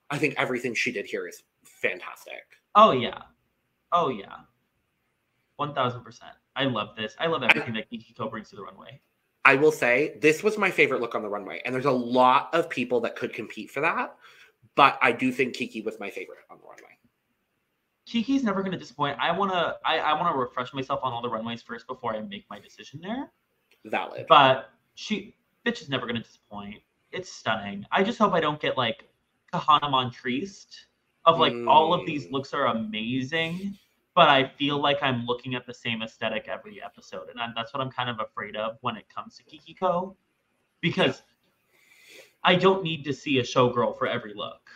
I think everything she did here is fantastic. Oh, yeah. 1000%. I love this. I love everything that Kiki Coe brings to the runway. I will say this was my favorite look on the runway. And there's a lot of people that could compete for that. But I do think Kiki was my favorite on the runway. Kiki's never going to disappoint. I want to refresh myself on all the runways first before I make my decision there. Valid. But bitch is never going to disappoint. It's stunning. I just hope I don't get like Kahana Montrese of like all of these looks are amazing, but I feel like I'm looking at the same aesthetic every episode. And that's what I'm kind of afraid of when it comes to Kiki Coe, because I don't need to see a showgirl for every look.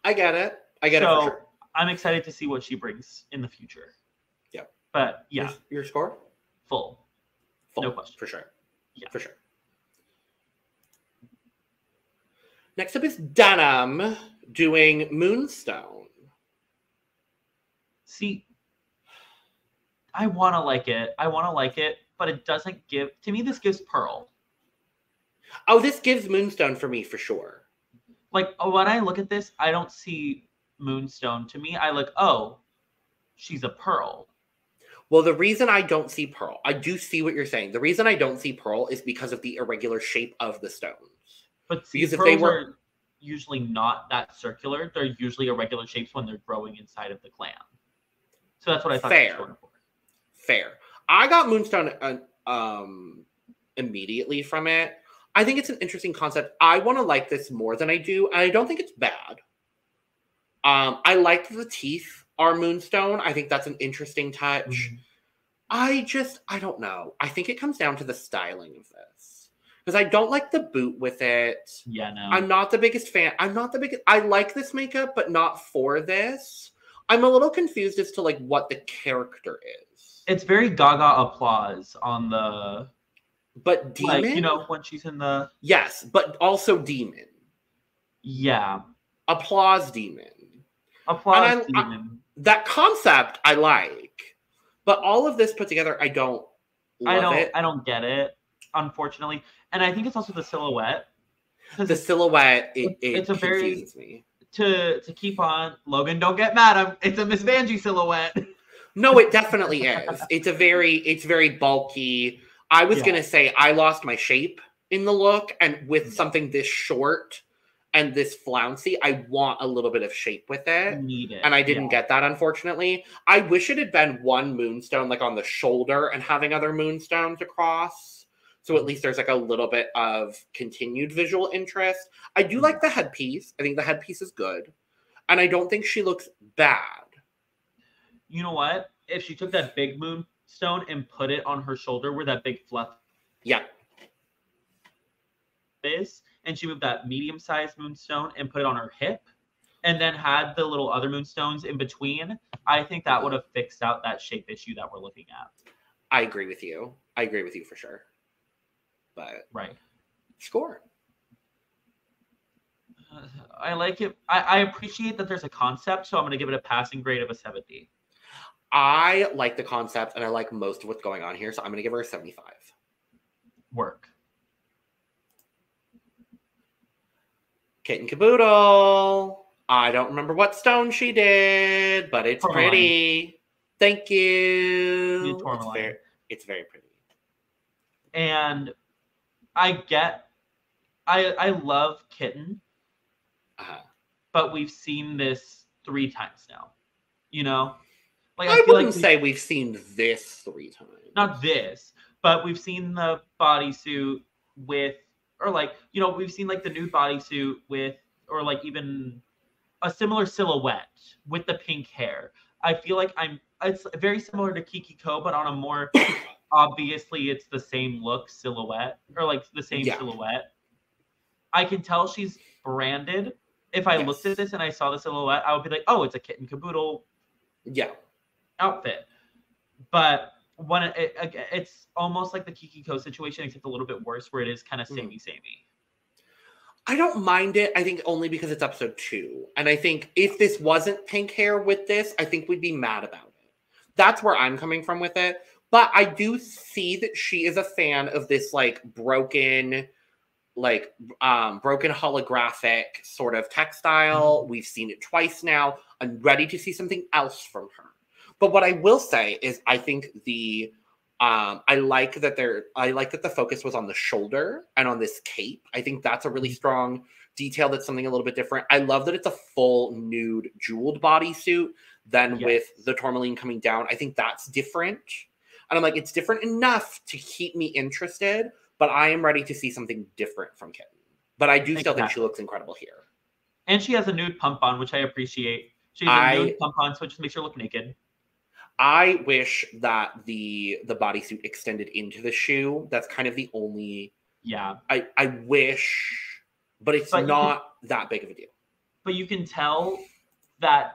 I get it. I get it for sure. I'm excited to see what she brings in the future. Yeah. But yeah. Your score? Full. No question. For sure. Yeah. For sure. Next up is Denim doing Moonstone. See, I want to like it, but it doesn't give, to me, this gives Pearl. Oh, this gives Moonstone for me, for sure. Like, when I look at this, I don't see Moonstone. To me, I look, oh, she's a Pearl. Well, the reason I don't see Pearl, I do see what you're saying. The reason I don't see Pearl is because of the irregular shape of the stones. But see, because pearls are usually not that circular. They're usually irregular shapes when they're growing inside of the glam. So that's what I thought. Fair. I got Moonstone immediately from it. I think it's an interesting concept. I want to like this more than I do. And I don't think it's bad. I like the teeth are Moonstone. I think that's an interesting touch. I don't know. I think it comes down to the styling of this. Because I don't like the boot with it. Yeah, no. I'm not the biggest fan. I like this makeup, but not for this. I'm a little confused as to like what the character is. It's very Gaga applause on the But Demon? Like, you know, when she's in the... Yes, but also Demon. Yeah. Applause Demon. Applause Demon. That concept I like. But all of this put together, I don't love it. I don't get it, unfortunately. And I think it's also the silhouette. The silhouette, it's a confuses me. To keep on, Logan, don't get mad. It's a Miss Vanjie silhouette. No, it definitely is. It's very bulky. I was gonna say I lost my shape in the look, and with something this short and this flouncy, I want a little bit of shape with it. And I didn't get that, unfortunately. I wish it had been one moonstone like on the shoulder and having other moonstones across. So at least there's like a little bit of continued visual interest. I do like the headpiece. I think the headpiece is good. And I don't think she looks bad. You know what? If she took that big moonstone and put it on her shoulder where that big fluff is, and she moved that medium-sized moonstone and put it on her hip, and then had the little other moonstones in between, I think that would have fixed out that shape issue that we're looking at. I agree with you. I agree with you for sure. But score. I like it. I appreciate that there's a concept, so I'm going to give it a passing grade of a 70. I like the concept, and I like most of what's going on here, so I'm going to give her a 75. Werk. Kitten Kaboodle. I don't remember what stone she did, but it's pretty. Thank you. It's very pretty. And I love Kitten, but we've seen this 3 times now. You know? Like, I wouldn't say we've seen this 3 times. Not this, but we've seen the bodysuit with, or like, you know, we've seen like the nude bodysuit with, or like even a similar silhouette with the pink hair. I feel like it's very similar to Kiki Coe, but on a more, obviously it's the same look silhouette, or like the same silhouette. I can tell she's branded. If I looked at this and I saw the silhouette, I would be like, oh, it's a Kitten Kaboodle outfit. But when it's almost like the Kiki Coe situation, except a little bit worse, where it is kind of samey. I don't mind it. I think only because it's episode 2. And I think if this wasn't pink hair with this, I think we'd be mad about it. That's where I'm coming from with it. But I do see that she is a fan of this like broken holographic sort of textile. We've seen it twice now. I'm ready to see something else from her. But what I will say is I think I like that the focus was on the shoulder and on this cape. I think that's a really strong detail. That's something a little bit different. I love that it's a full nude jeweled bodysuit than with the tourmaline coming down. I think that's different. And I'm like, it's different enough to keep me interested, but I am ready to see something different from Kitten. But I do still think she looks incredible here. And she has a nude pump on, which I appreciate. She has a nude pump on, so it just makes her look naked. I wish that the bodysuit extended into the shoe. That's kind of the only... I wish, but it's not that big of a deal. But you can tell that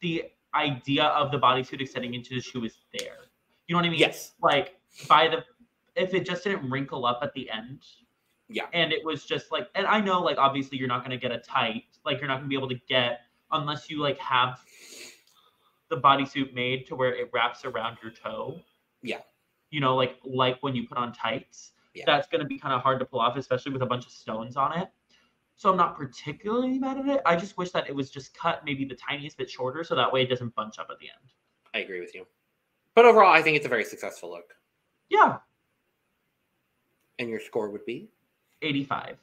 the idea of the bodysuit extending into the shoe is there. You know what I mean? Yes. Like, if it just didn't wrinkle up at the end. Yeah. And it was just like... And I know, like, obviously you're not going to get a tight... Like, you're not going to be able to get... Unless you, like, have... the bodysuit made to where it wraps around your toe. Yeah. You know, like when you put on tights. Yeah. That's going to be kind of hard to pull off, especially with a bunch of stones on it. So I'm not particularly mad at it. I just wish that it was just cut maybe the tiniest bit shorter so that way it doesn't bunch up at the end. I agree with you. But overall, I think it's a very successful look. Yeah. And your score would be? 85.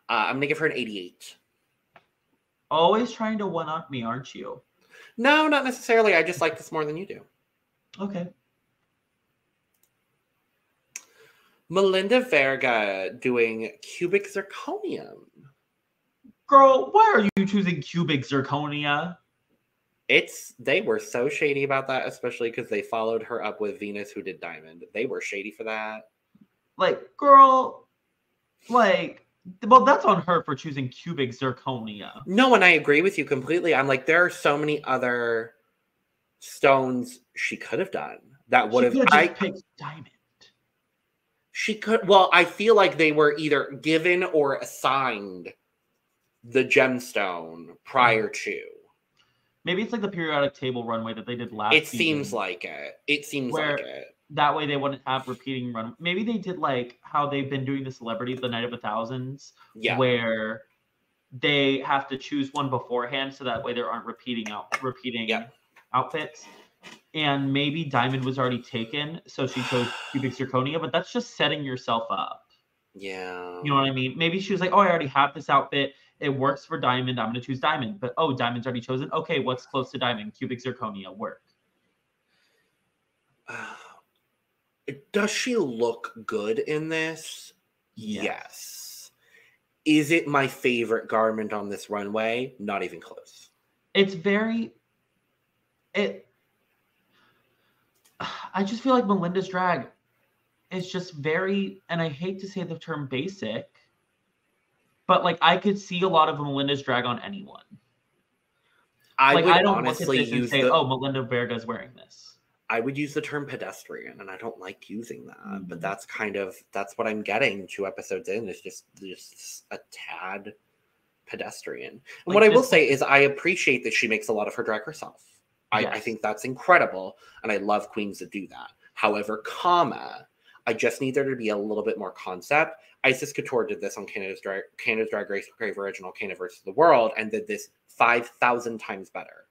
I'm going to give her an 88. Always trying to one-up me, aren't you? No, not necessarily. I just like this more than you do. Okay. Melinda Verga doing cubic zirconium. Girl, why are you choosing cubic zirconia? They were so shady about that, especially because they followed her up with Venus, who did diamond. They were shady for that. Like, girl, like... Well, that's on her for choosing cubic zirconia. No, and I agree with you completely. I'm like, there are so many other stones she could have done that would have. I picked diamond. She could. Well, I feel like they were either given or assigned the gemstone prior to. Maybe it's like the periodic table runway that they did last season. It seems like it. It seems like it. That way they wouldn't have repeating run. Maybe they did like how they've been doing the celebrities the night of 1,000s, where they have to choose one beforehand, so that way there aren't repeating outfits. And maybe Diamond was already taken, so she chose cubic zirconia, but that's just setting yourself up. Yeah. You know what I mean? Maybe she was like, oh, I already have this outfit. It works for Diamond. I'm going to choose Diamond. But, oh, Diamond's already chosen. Okay, what's close to Diamond? Cubic zirconia. Work. Does she look good in this? Yes. Is it my favorite garment on this runway? Not even close. It's very... I just feel like Melinda's drag is just very... And I hate to say the term basic... But, like, I could see a lot of Melinda's drag on anyone. I don't honestly look at this and say, oh, Melinda Verga is wearing this. I would use the term pedestrian, and I don't like using that. But that's what I'm getting 2 episodes in, is just a tad pedestrian. And what I will say is I appreciate that she makes a lot of her drag herself. I think that's incredible, and I love queens that do that. However, I just need there to be a little bit more concept. Isis Couture did this on Canada's Drag Race Crave Original Canada versus the World and did this 5,000 times better.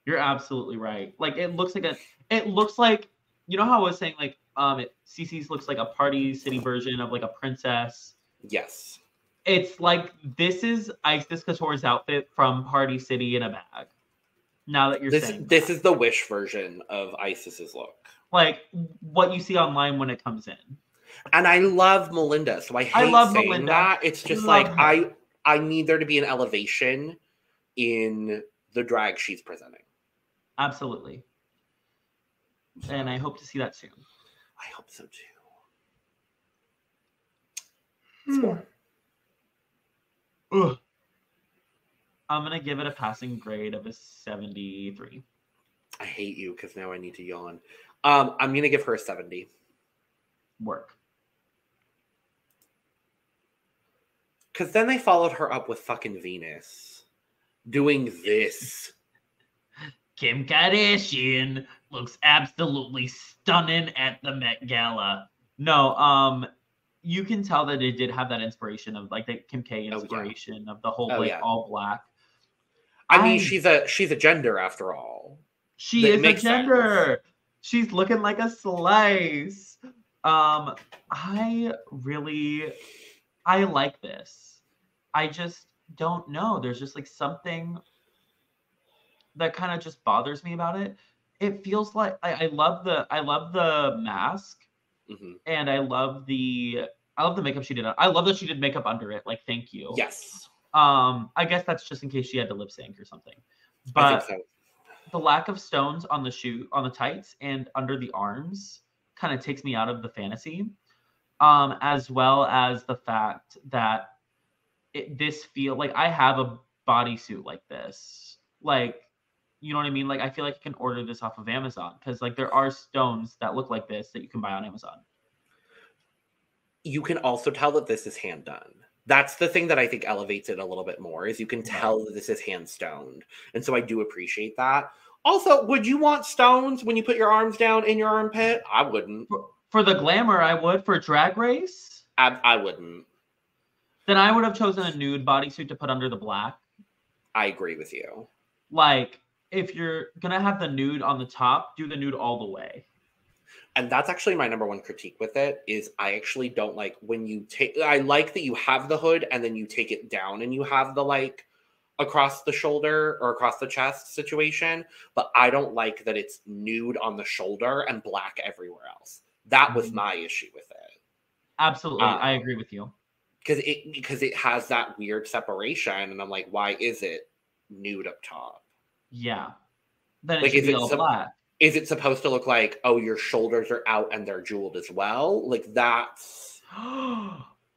You're absolutely right. Like it looks like you know how I was saying like Sisi's looks like a Party City version of like a princess. Yes. It's like this is Isis Couture's outfit from Party City in a bag. Now that you're saying this is the Wish version of Isis's look. Like what you see online when it comes in. And I love Melinda, so I hate saying Melinda. That. It's just like I need there to be an elevation in the drag she's presenting. Absolutely. And I hope to see that soon. I hope so too. Score. Ugh. I'm gonna give it a passing grade of a 73. I hate you because now I need to yawn. I'm gonna give her a 70. Work. Because then they followed her up with fucking Venus doing this. Kim Kardashian looks absolutely stunning at the Met Gala. No, you can tell that it did have that inspiration of like the Kim K inspiration of the whole all black. I mean, she's a gender after all. She is a gender. Sense. She's looking like a slice. I like this. I just don't know. There's just like something that kind of just bothers me about it. It feels like I love the mask, and I love the makeup she did. I love that she did makeup under it. Like, thank you. Yes. I guess that's just in case she had to lip sync or something. But I think so. The lack of stones on the tights and under the arms kind of takes me out of the fantasy. As well as the fact that this feel like I have a bodysuit like this. Like, you know what I mean? Like, I feel like you can order this off of Amazon because like there are stones that look like this that you can buy on Amazon. You can also tell that this is hand done. That's the thing that I think elevates it a little bit more is you can tell that this is hand stoned. And so I do appreciate that. Also, would you want stones when you put your arms down in your armpit? I wouldn't. For the glamour, I would. For Drag Race? I wouldn't. Then I would have chosen a nude bodysuit to put under the black. I agree with you. Like, if you're going to have the nude on the top, do the nude all the way. And that's actually my number one critique with it is I actually don't like when you take... I like that you have the hood and then you take it down and you have the, like, across the shoulder or across the chest situation. But I don't like that it's nude on the shoulder and black everywhere else. That was my issue with it. Absolutely. I agree with you. Because it has that weird separation, and I'm like, why is it nude up top? Yeah. Then it should be all black. Is it supposed to look like, oh, your shoulders are out and they're jeweled as well? Like, that's...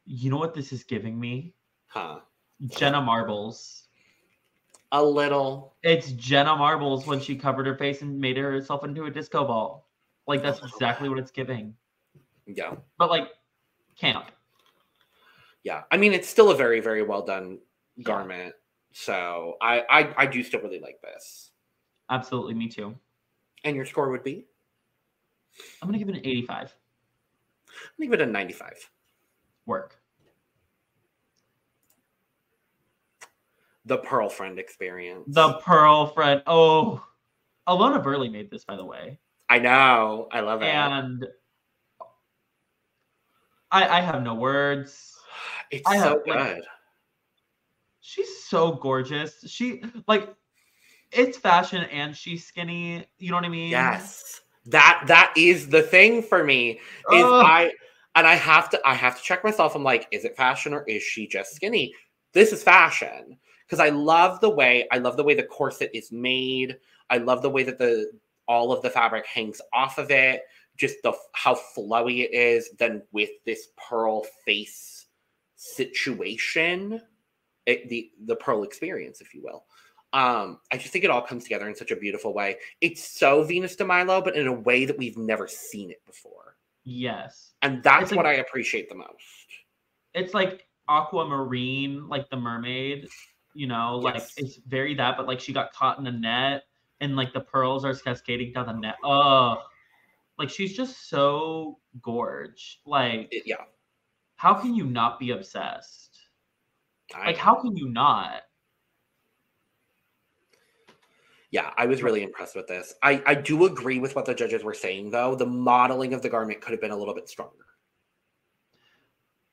You know what this is giving me? Huh? Jenna Marbles. A little. It's Jenna Marbles when she covered her face and made herself into a disco ball. Like, that's exactly what it's giving. Yeah. But, like, camp. Yeah, I mean, it's still a very, very well done garment. So I do still really like this. Absolutely, me too. And your score would be? I'm gonna give it an 85. I'm gonna give it a 95. Work. The Pearl Friend experience. The Pearl Friend. Oh, Alona Burley made this, by the way. I know. I love it. And I have no words. It's so good. She's so gorgeous. She, like, it's fashion and she's skinny. You know what I mean? Yes. That is the thing for me. I have to check myself. I'm like, is it fashion or is she just skinny? This is fashion. Because I love the way the corset is made. I love the way that all of the fabric hangs off of it. Just how flowy it is. Then with this pearl face situation, the pearl experience, if you will. I just think it all comes together in such a beautiful way. It's so Venus de Milo, but in a way that we've never seen it before. Yes. And that's what I appreciate the most. It's like aquamarine, like the mermaid, you know, like it's very that, but like she got caught in a net and like the pearls are cascading down the net. Oh, like she's just so gorge. Like, how can you not be obsessed? Like, how can you not? Yeah, I was really impressed with this. I do agree with what the judges were saying, though. The modeling of the garment could have been a little bit stronger.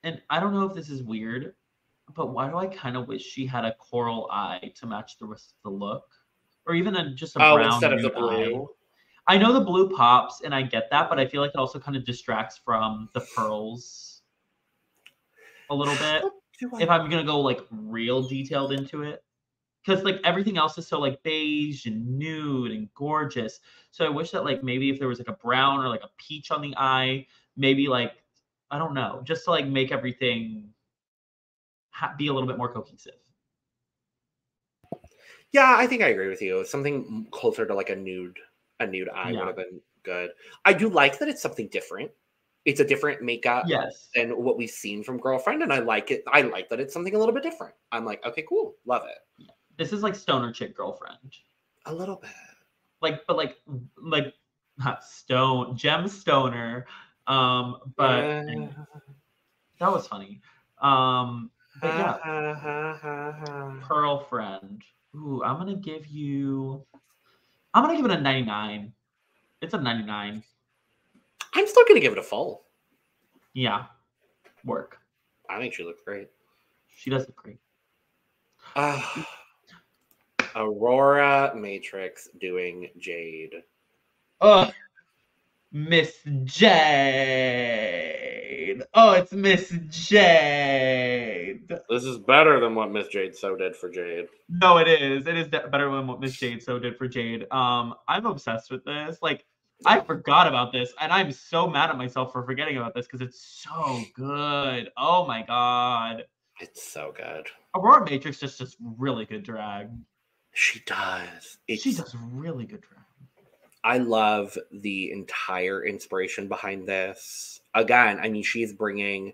And I don't know if this is weird, but why do I kind of wish she had a coral eye to match the rest of the look? Or even just a brown instead of the blue? Eye. I know the blue pops, and I get that, but I feel like it also kind of distracts from the pearls a little bit. If I'm going to go, like, real detailed into it. Because, like, everything else is so, like, beige and nude and gorgeous. So I wish that, like, maybe if there was, like, a brown or, like, a peach on the eye, maybe, like, I don't know, just to, like, make everything be a little bit more cohesive. Yeah, I think I agree with you. Something closer to, like, a nude eye would have been good. I do like that it's something different. It's a different makeup than what we've seen from Girlfriend, and I like it. I like that it's something a little bit different. I'm like, okay, cool. Love it. Yeah. This is like Stoner Chick Girlfriend. A little bit. Like not stone, gem stoner. But that was funny. But yeah. Pearl Friend. Ooh, I'm gonna give it a 99. It's a 99. I'm still gonna give it a full. Yeah. Work. I think she looks great. She does look great. Aurora Matrix doing Jade. Miss Jade. Oh, it's Miss Jade. This is better than what Miss Jade So did for Jade. No, it is. It is better than what Miss Jade So did for Jade. I'm obsessed with this. Like, I forgot about this, and I'm so mad at myself for forgetting about this because it's so good. Oh my god. It's so good. Aurora Matrix just does really good drag. She does. She does really good drag. I love the entire inspiration behind this. Again, I mean, she's bringing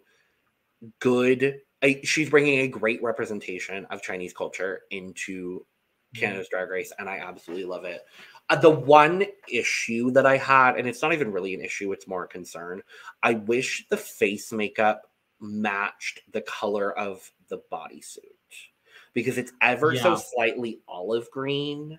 a great representation of Chinese culture into Canada's Drag Race, and I absolutely love it. The one issue that I had, and it's not even really an issue, it's more a concern, I wish the face makeup matched the color of the bodysuit. Because it's ever so slightly olive green,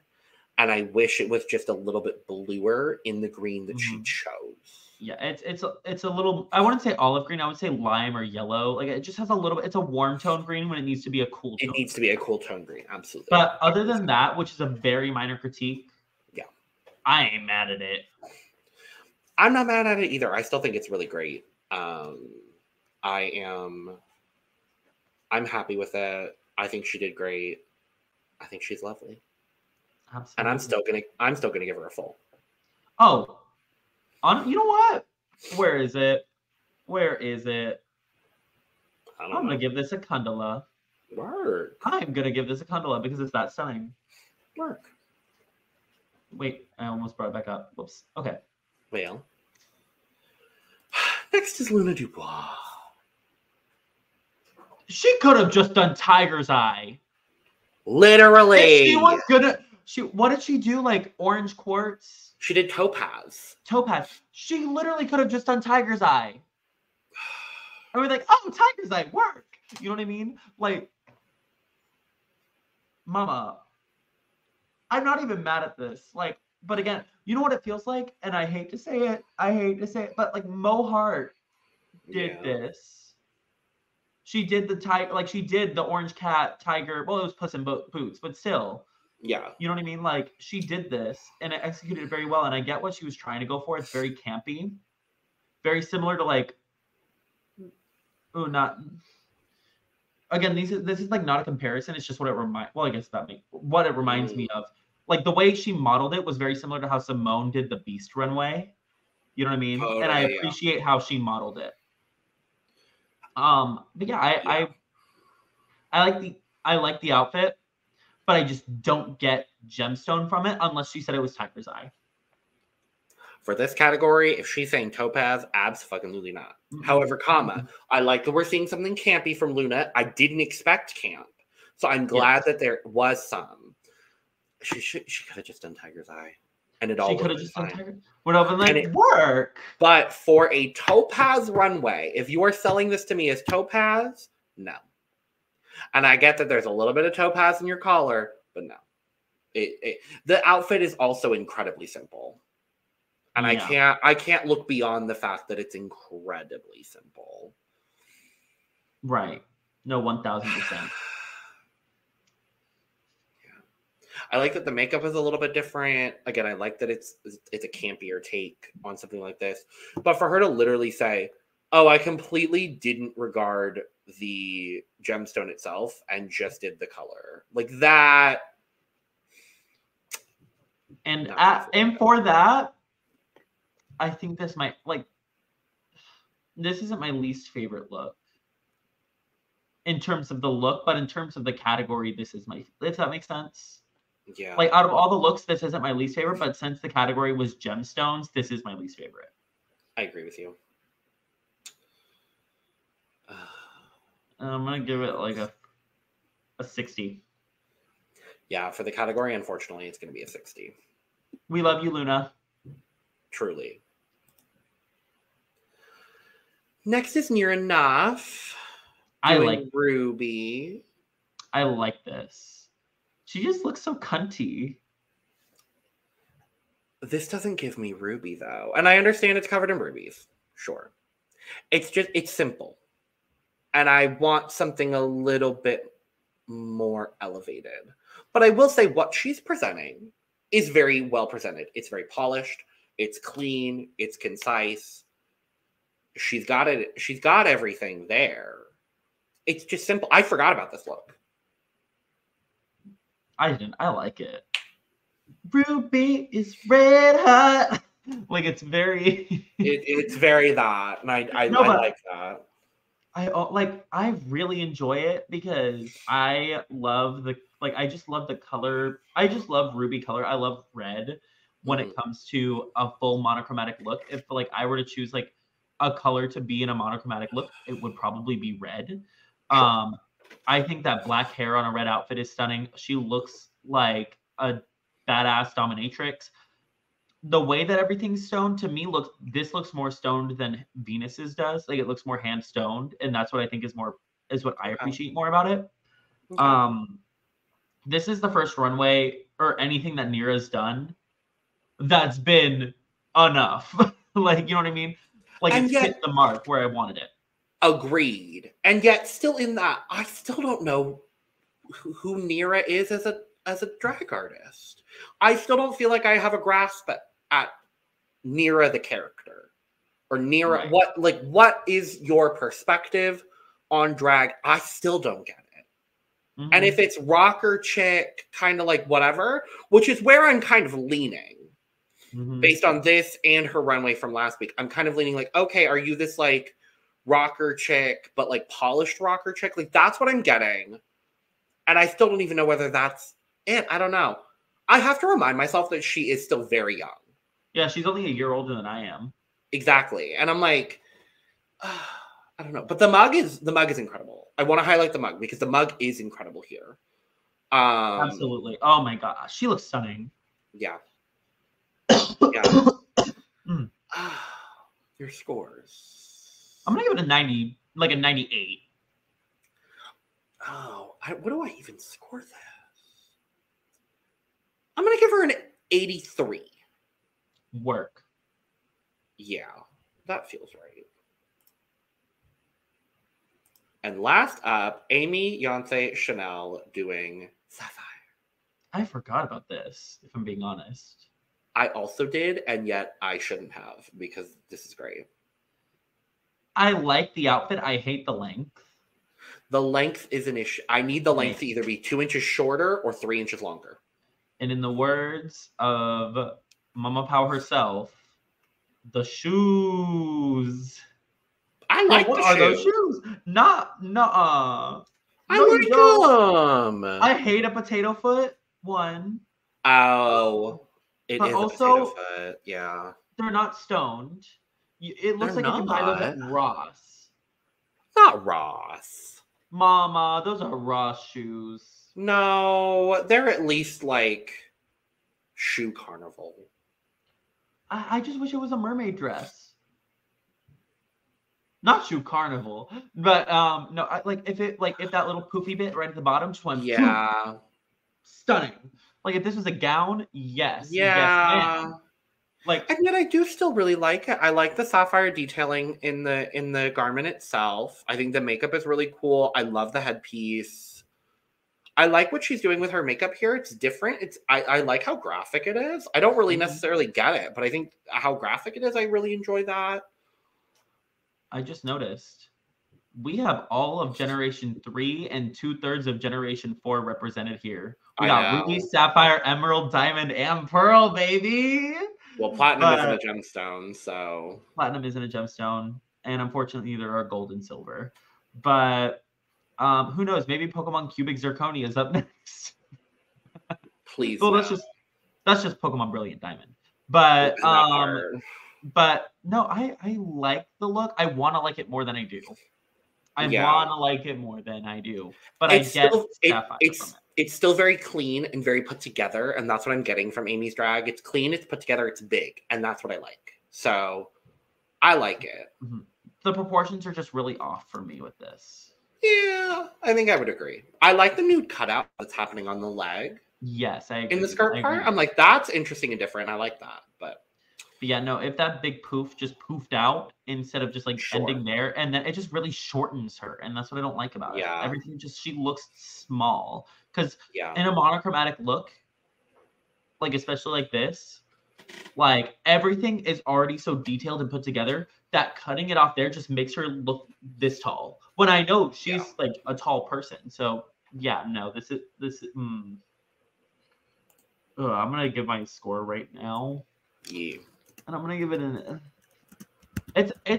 and I wish it was just a little bit bluer in the green that she chose. Yeah, it's a little, I wouldn't say olive green, I would say lime or yellow. Like, it just has a little bit, it's a warm tone green when it needs to be a cool tone. It needs to be a cool tone green, absolutely. But other than that, which is a very minor critique, I ain't mad at it. I'm not mad at it either. I still think it's really great. I'm happy with it. I think she did great. I think she's lovely. Absolutely. And I'm still gonna give her a full. Oh, you know what? Where is it? I'm gonna give this a Kundala. Work. I'm gonna give this a Kundala because it's that stunning. Work. Wait, I almost brought it back up. Whoops. Okay. Well, next is Luna DuBois. She could have just done Tiger's Eye. Literally. If she was gonna. What did she do? Like orange quartz? She did topaz. Topaz. She literally could have just done Tiger's Eye. I was like, oh, Tiger's Eye, work. You know what I mean? Like, mama, I'm not even mad at this. Like, but again, you know what it feels like? And I hate to say it. But like Mo Hart did this. She did the tiger, like she did the orange cat tiger. Well, it was Puss in Boots, but still. Yeah. You know what I mean? Like she did this and it executed it very well. And I get what she was trying to go for. It's very campy. Very similar to like, again, this is like not a comparison. It's just what it reminds me of. Like the way she modeled it was very similar to how Simone did the Beast runway. You know what I mean? Totally, and I appreciate how she modeled it. But yeah, I like the outfit, but I just don't get gemstone from it unless she said it was Tiger's Eye. For this category, if she's saying topaz, absolutely not. Mm-hmm. However, I like that we're seeing something campy from Luna. I didn't expect camp, so I'm glad that there was some. She could have just done Tiger's Eye, and it all could have just done Tiger. Would have been like work. But for a topaz runway, if you are selling this to me as topaz, no. And I get that there's a little bit of topaz in your collar, but no. The outfit is also incredibly simple. And I can't look beyond the fact that it's incredibly simple. Right. No, 1,000%. I like that the makeup is a little bit different. Again, I like that it's a campier take on something like this. But for her to literally say, oh, I completely didn't regard the gemstone itself and just did the color. Like that. And for that, I think this isn't my least favorite look. In terms of the look, but in terms of the category, this is if that makes sense. Yeah. Like out of all the looks, this isn't my least favorite, but since the category was gemstones, this is my least favorite. I agree with you. I'm gonna give it like a 60. Yeah, for the category, unfortunately, it's gonna be a 60. We love you, Luna. Truly. Next is Nearah Nuff. I like Ruby. I like this. She just looks so cunty. This doesn't give me Ruby though. And I understand it's covered in rubies. Sure. It's simple. And I want something a little bit more elevated. But I will say what she's presenting is very well presented. It's very polished. It's clean. It's concise. She's got it. She's got everything there. It's just simple. I forgot about this look. I didn't. I like it. Ruby is red hot. Like it's very. it's very that, and I like that. I really enjoy it because I love I just love the color. I just love ruby color. I love red when it comes to a full monochromatic look. If I were to choose like a color to be in a monochromatic look, it would probably be red. Sure. I think that black hair on a red outfit is stunning. She looks like a badass dominatrix. The way that everything's stoned to me this looks more stoned than Venus's does. Like it looks more hand stoned, and that's what I think is what I appreciate more about it. Okay. This is the first runway or anything that Nearah's done that's been enough. Like, you know what I mean? Like it's hit the mark where I wanted it. Agreed. And yet still in that, I still don't know who Nearah is as a drag artist. I still don't feel like I have a grasp at Nearah the character. Or Nearah, right. What is your perspective on drag? I still don't get it. Mm-hmm. And if it's rocker chick, kind of like whatever, which is where I'm kind of leaning. Mm-hmm. Based on this and her runway from last week, I'm kind of leaning like, okay, are you this like rocker chick, but like polished rocker chick? Like that's what I'm getting. And I still don't even know whether that's it. I don't know. I have to remind myself that she is still very young. Yeah, she's only a year older than I am. Exactly. And I'm like, I don't know. But the mug is incredible. I want to highlight the mug because the mug is incredible here. Absolutely. Oh my gosh. She looks stunning. Yeah. Yeah. Mm. Your scores. I'm gonna give it a 90, like a 98. Oh, what do I even score this? I'm gonna give her an 83. Werk. Yeah, that feels right. And last up, Aimee, Yonce, Shennel doing Sapphire. I forgot about this, if I'm being honest. I also did, and yet I shouldn't have because this is great. I like the outfit. I hate the length. The length is an issue. I need the length to either be 2 inches shorter or 3 inches longer. And in the words of Mama Pow herself, the shoes. I like what the are shoes. Those shoes? Not, nuh-uh. I like them. I hate a potato foot. One. Oh, it but is also, a potato foot. Yeah. They're not stoned. It looks They're like you can buy those at Ross. Not Ross. Mama, those are Ross shoes. No, they're at least like Shoe Carnival. I just wish it was a mermaid dress. Not Shoe Carnival, but no, if that little poofy bit right at the bottom just went stunning. Like if this was a gown, yes, yeah. Yes, and yet I do still really like it. I like the sapphire detailing in the garment itself. I think the makeup is really cool. I love the headpiece. I like what she's doing with her makeup here. It's different. I like how graphic it is. I don't really necessarily get it, but I think how graphic it is, I really enjoy that. I just noticed we have all of Generation 3 and 2/3 of Generation 4 represented here. We got Ruby, Sapphire, Emerald, Diamond, and Pearl, baby. Well, Platinum isn't a gemstone, so... Platinum isn't a gemstone, and unfortunately there are gold and silver. But who knows? Maybe Pokemon Cubic Zirconia is up next. Please. Well, that's just Pokemon Brilliant Diamond. But no, I like the look. I want to like it more than I do. Want to like it more than I do. But I get it's still very clean and very put together, and that's what I'm getting from Aimee's drag. It's clean, it's put together, it's big, and that's what I like. So I like it. Mm-hmm. The proportions are just really off for me with this. Yeah, I think I would agree. I like the nude cutout that's happening on the leg. Yes, I agree. In the skirt part, I'm like, that's interesting and different. I like that, but yeah, no, if that big poof just poofed out instead of just ending there, and then it just really shortens her, and that's what I don't like about it. Everything she looks small. Because in a monochromatic look, especially like this, everything is already so detailed and put together that cutting it off there just makes her look this tall. When I know she's a tall person. So yeah, no, this is I'm gonna give my score right now. Yeah. And I'm gonna give it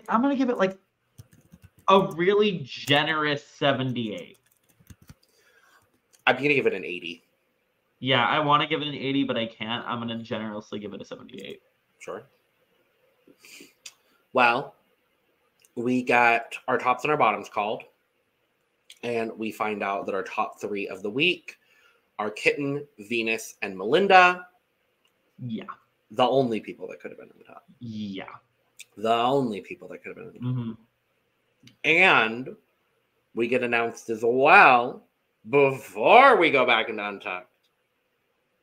I'm gonna give it a really generous 78. I'm gonna give it an 80. Yeah, I want to give it an 80, but I can't. I'm gonna generously give it a 78. Sure. Well, we got our tops and our bottoms called, and we find out that our top 3 of the week are Kitten, Venus, and Melinda. Yeah. The only people that could have been in the top. Yeah. The only people that could have been in the top. Mm-hmm. And we get announced as well, before we go back into Untucked,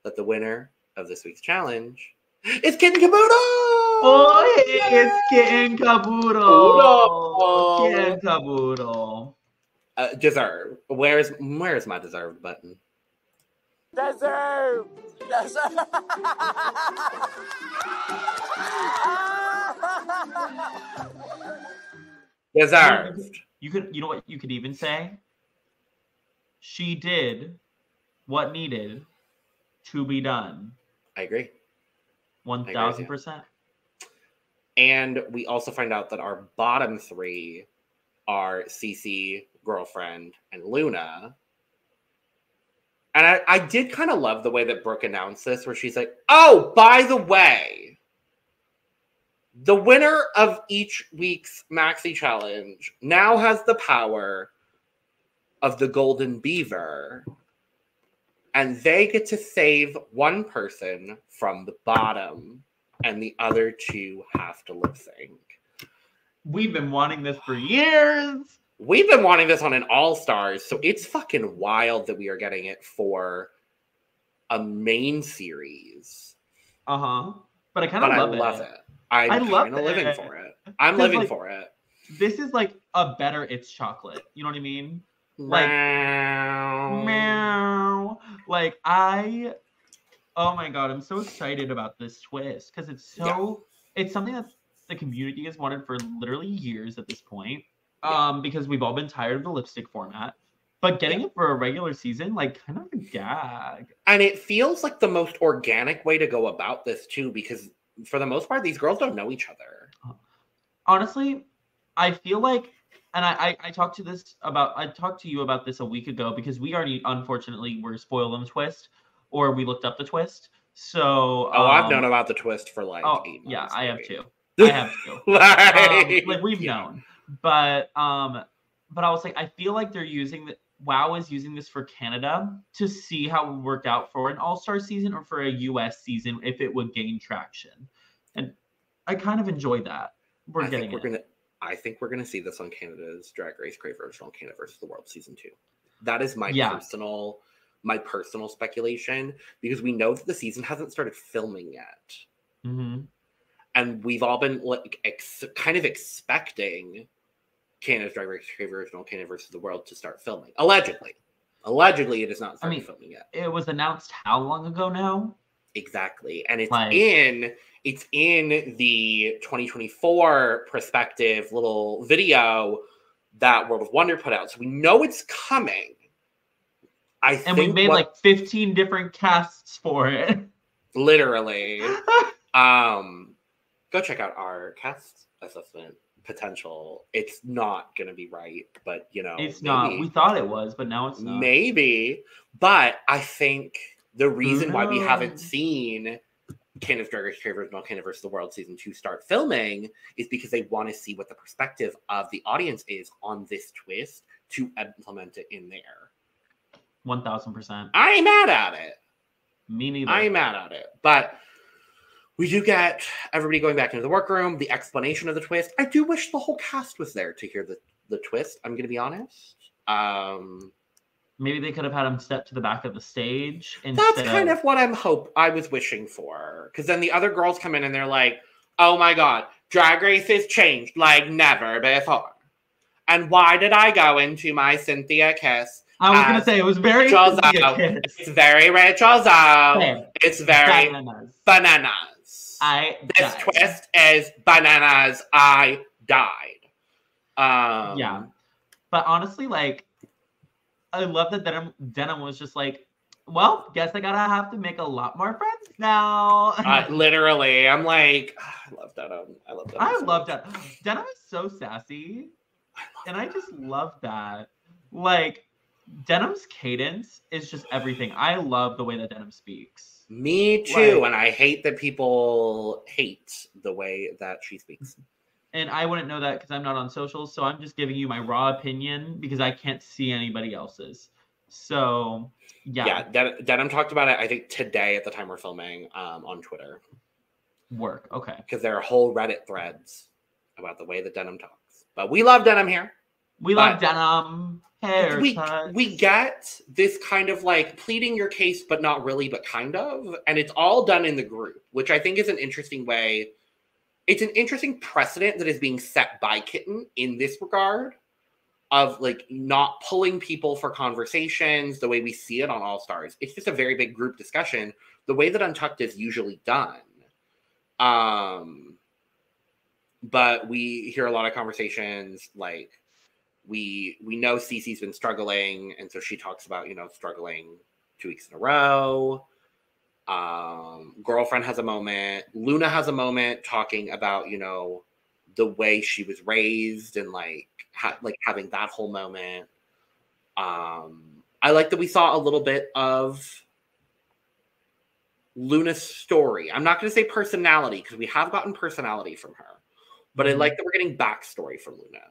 that the winner of this week's challenge is Kitten Kaboodle! Oh, hey, it's Kitten Kaboodle! Kitten Kaboodle. Deserved. Where's my deserved button? Deserved! Deserved. You know what you could even say? She did what needed to be done. I agree. 1000%. And we also find out that our bottom 3 are Sisi, Girlfriend, and Luna. And I did kind of love the way that Brooke announced this, where she's like, oh, by the way, The winner of each week's Maxi Challenge now has the power of the Golden Beaver, and they get to save one person from the bottom, and the other two have to lip sync. We've been wanting this for years. We've been wanting this on an All-Stars, so it's fucking wild that we are getting it for a main series. But I kind of love it. I'm kind of living for it. I'm living for it. This is like a better It's Chocolate. You know what I mean? Like, meow. Like, oh my God, I'm so excited about this twist because it's something that the community has wanted for literally years at this point. Because we've all been tired of the lipstick format. But getting it for a regular season, like, kind of a gag. And it feels like the most organic way to go about this, too, because for the most part, these girls don't know each other. Honestly, I feel like, and I talked to you about this a week ago because we already, unfortunately, were spoiled on the twist, or we looked up the twist. So, I've known about the twist for like 8 months. Yeah, I have too. Like we've known, but I was like, I feel like they're using WoW is using this for Canada to see how it would work out for an All-Star season or for a US season if it would gain traction. And I kind of enjoy that. I think we're gonna see this on Canada's Drag Race Crave Original Canada versus the World Season 2. That is my personal speculation, because we know that the season hasn't started filming yet. Mm-hmm. And we've all been like kind of expecting Canada's Drag Race Crave Original Canada versus the World to start filming. Allegedly, it is not started filming yet. It was announced how long ago now? Exactly, and it's in the 2024 perspective little video that World of Wonder put out, so we know it's coming. And we made like 15 different casts for it. Literally. Go check out our cast assessment potential. It's not going to be right, but it's not. We thought it was, but now it's not. Maybe. But I think the reason why we haven't seen Canada's Drag Race Crave Original Canada versus the World Season 2 start filming is because they want to see what the perspective of the audience is on this twist to implement it in there. 1000%. I ain't mad at it. Me neither. I ain't mad at it. But we do get everybody going back into the workroom, the explanation of the twist. I do wish the whole cast was there to hear the twist. I'm going to be honest. Maybe they could have had him step to the back of the stage. That's kind of what I was wishing for. Because then the other girls come in and they're like, oh my God, Drag Race has changed like never before. And why did I go into my Cynthia kiss? I was going to say, it was very Cynthia kiss. It's very Rachel Zoe. It's very bananas. This twist is bananas. I died. Yeah. But honestly, like, I love that Denim was just like, well, guess I gotta have to make a lot more friends now. Literally. I'm like, I love Denim. I love Denim. Denim is so sassy. And I just love that. Like, Denim's cadence is just everything. I love the way that Denim speaks. Me too. And I hate that people hate the way that she speaks. And I wouldn't know that because I'm not on socials. So I'm just giving you my raw opinion because I can't see anybody else's. So, yeah. Yeah, Denim talked about it, I think, today at the time we're filming on Twitter. Work, okay. Because there are whole Reddit threads about the way that Denim talks. But we love Denim here. We love Denim. We get this kind of like pleading your case, but not really, but kind of. And it's all done in the group, which I think is an interesting way. It's an interesting precedent that is being set by Kitten in this regard of like not pulling people for conversations the way we see it on All Stars. It's just a very big group discussion, the way that Untucked is usually done. But we hear a lot of conversations like we know Sisi's been struggling, and so she talks about, struggling 2 weeks in a row. Girlfriend has a moment. Luna has a moment talking about, the way she was raised and like having that whole moment. I like that we saw a little bit of Luna's story. I'm not going to say personality because we have gotten personality from her, but I like that we're getting backstory from Luna.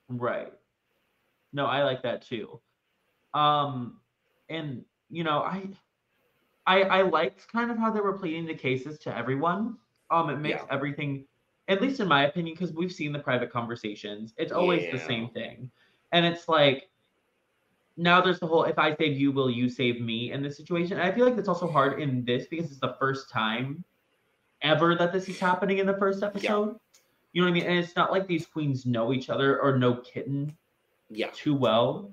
Right. No, I like that too. And you know, I liked kind of how they were pleading the cases to everyone. It makes everything, at least in my opinion, because we've seen the private conversations, it's always the same thing. And it's like, now there's the whole, if I save you, will you save me in this situation? And I feel like that's also hard in this because it's the first time ever that this is happening in the first episode. You know what I mean? And it's not like these queens know each other or know Kitten too well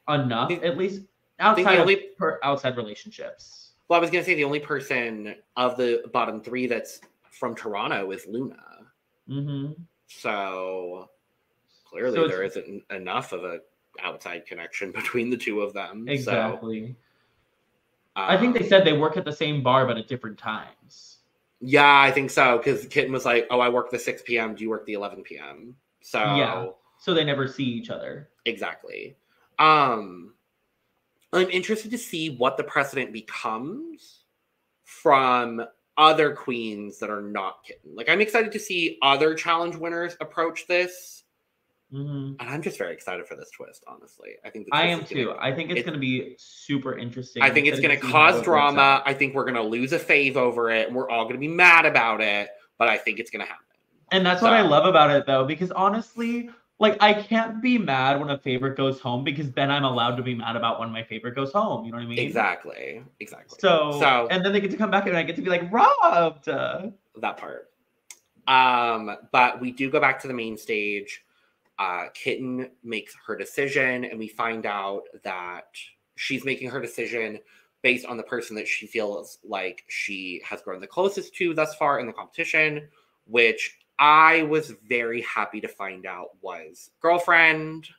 enough, at least outside relationships. Well, I was going to say the only person of the bottom three that's from Toronto is Luna. So clearly there isn't enough of a outside connection between the two of them. Exactly. So, I think they said they work at the same bar, but at different times. Yeah, I think so. Because Kitten was like, oh, I work the 6 p.m. Do you work the 11 p.m.? So yeah. So they never see each other. Exactly. I'm interested to see what the precedent becomes from other queens that are not Kitten. Like, I'm excited to see other challenge winners approach this. And I'm just very excited for this twist, honestly. I think I am too. I think it's going to be super interesting. I think it's going to cause drama. I think we're going to lose a fave over it. And we're all going to be mad about it. But I think it's going to happen. And that's what I love about it, though. Because honestly, like, I can't be mad when a favorite goes home because then I'm allowed to be mad about when my favorite goes home. You know what I mean? Exactly. So and then they get to come back and I get to be like, robbed. That part. But we do go back to the main stage. Kitten makes her decision, and we find out that she's making her decision based on the person that she feels like she has grown the closest to thus far in the competition, which I was very happy to find out was girlfriend.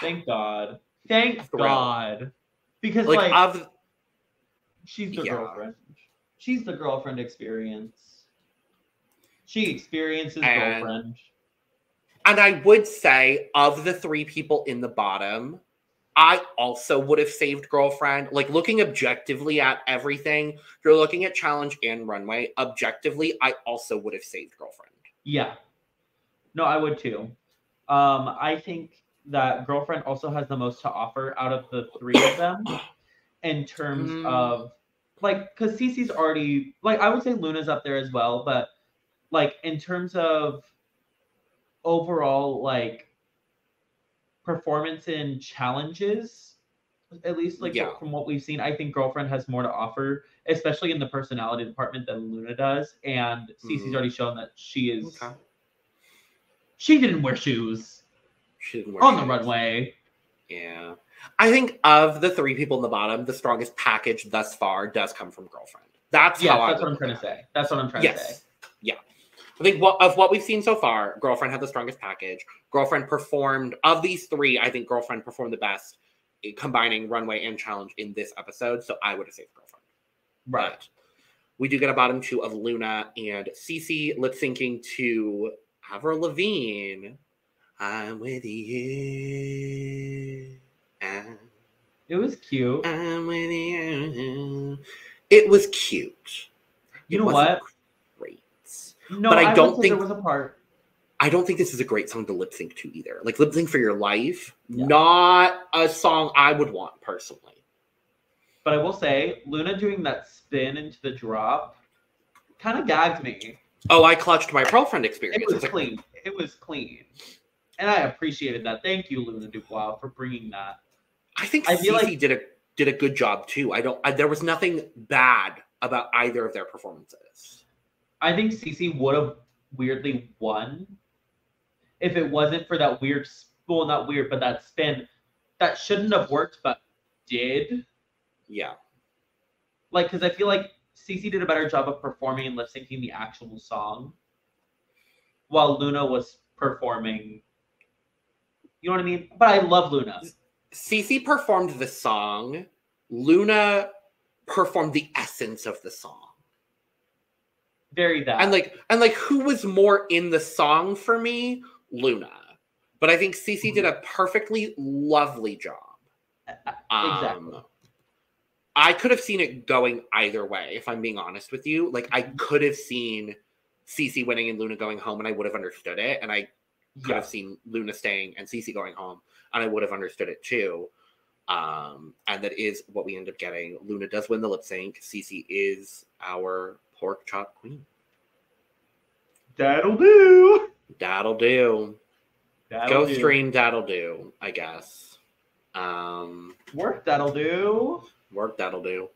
Thank God. Thank God. Because like she's the girlfriend. She's the girlfriend experience. She experiences girlfriend. And I would say, of the three people in the bottom, I also would have saved girlfriend. Like, looking objectively at everything, if you're looking at challenge and runway, objectively, I also would have saved girlfriend. Yeah. No, I would too. I think that girlfriend also has the most to offer out of the three of them in terms of, like, because Sisi's already, like, I would say Luna's up there as well, but, like, in terms of overall, like, performance in challenges, at least like from what we've seen, I think girlfriend has more to offer, especially in the personality department than Luna does. And Sisi's already shown that she is. She didn't wear shoes. She didn't wear on the runway. Yeah, I think of the three people in the bottom, the strongest package thus far does come from girlfriend. That's what I'm trying to say. That's what I'm trying to say. Yeah. I think of what we've seen so far, girlfriend had the strongest package. Girlfriend performed, of these three, I think girlfriend performed the best, combining runway and challenge in this episode. So I would have saved girlfriend. Right. But we do get a bottom two of Luna and Sisi lip syncing to Avril Lavigne. I'm with you. It was cute. I'm with you. It was cute. You know what? No, but I don't think there was a part. I don't think this is a great song to lip sync to either. Like, lip sync for your life, not a song I would want personally. But I will say, Luna doing that spin into the drop kind of gagged me. Oh, I clutched my girlfriend experience. It was clean. It was clean. And I appreciated that. Thank you, Luna DuBois, for bringing that. I think Sisi did a good job too. There was nothing bad about either of their performances. I think Sisi would have weirdly won if it wasn't for that weird, well, not weird, but that spin that shouldn't have worked, but did. Yeah. Like, because I feel like Sisi did a better job of performing and lip syncing the actual song while Luna was performing. You know what I mean? But I love Luna. Sisi performed the song. Luna performed the essence of the song. Very that. And like who was more in the song for me? Luna. But I think Sisi did a perfectly lovely job. Exactly. I could have seen it going either way, if I'm being honest with you. Like, I could have seen Sisi winning and Luna going home, and I would have understood it. And I could have seen Luna staying and Sisi going home, and I would have understood it too. And that is what we end up getting. Luna does win the lip sync. Sisi is our pork chop queen. That'll do. That'll do. That'll Go do. stream That'll Do, I guess. Work, that'll do. Work, that'll do.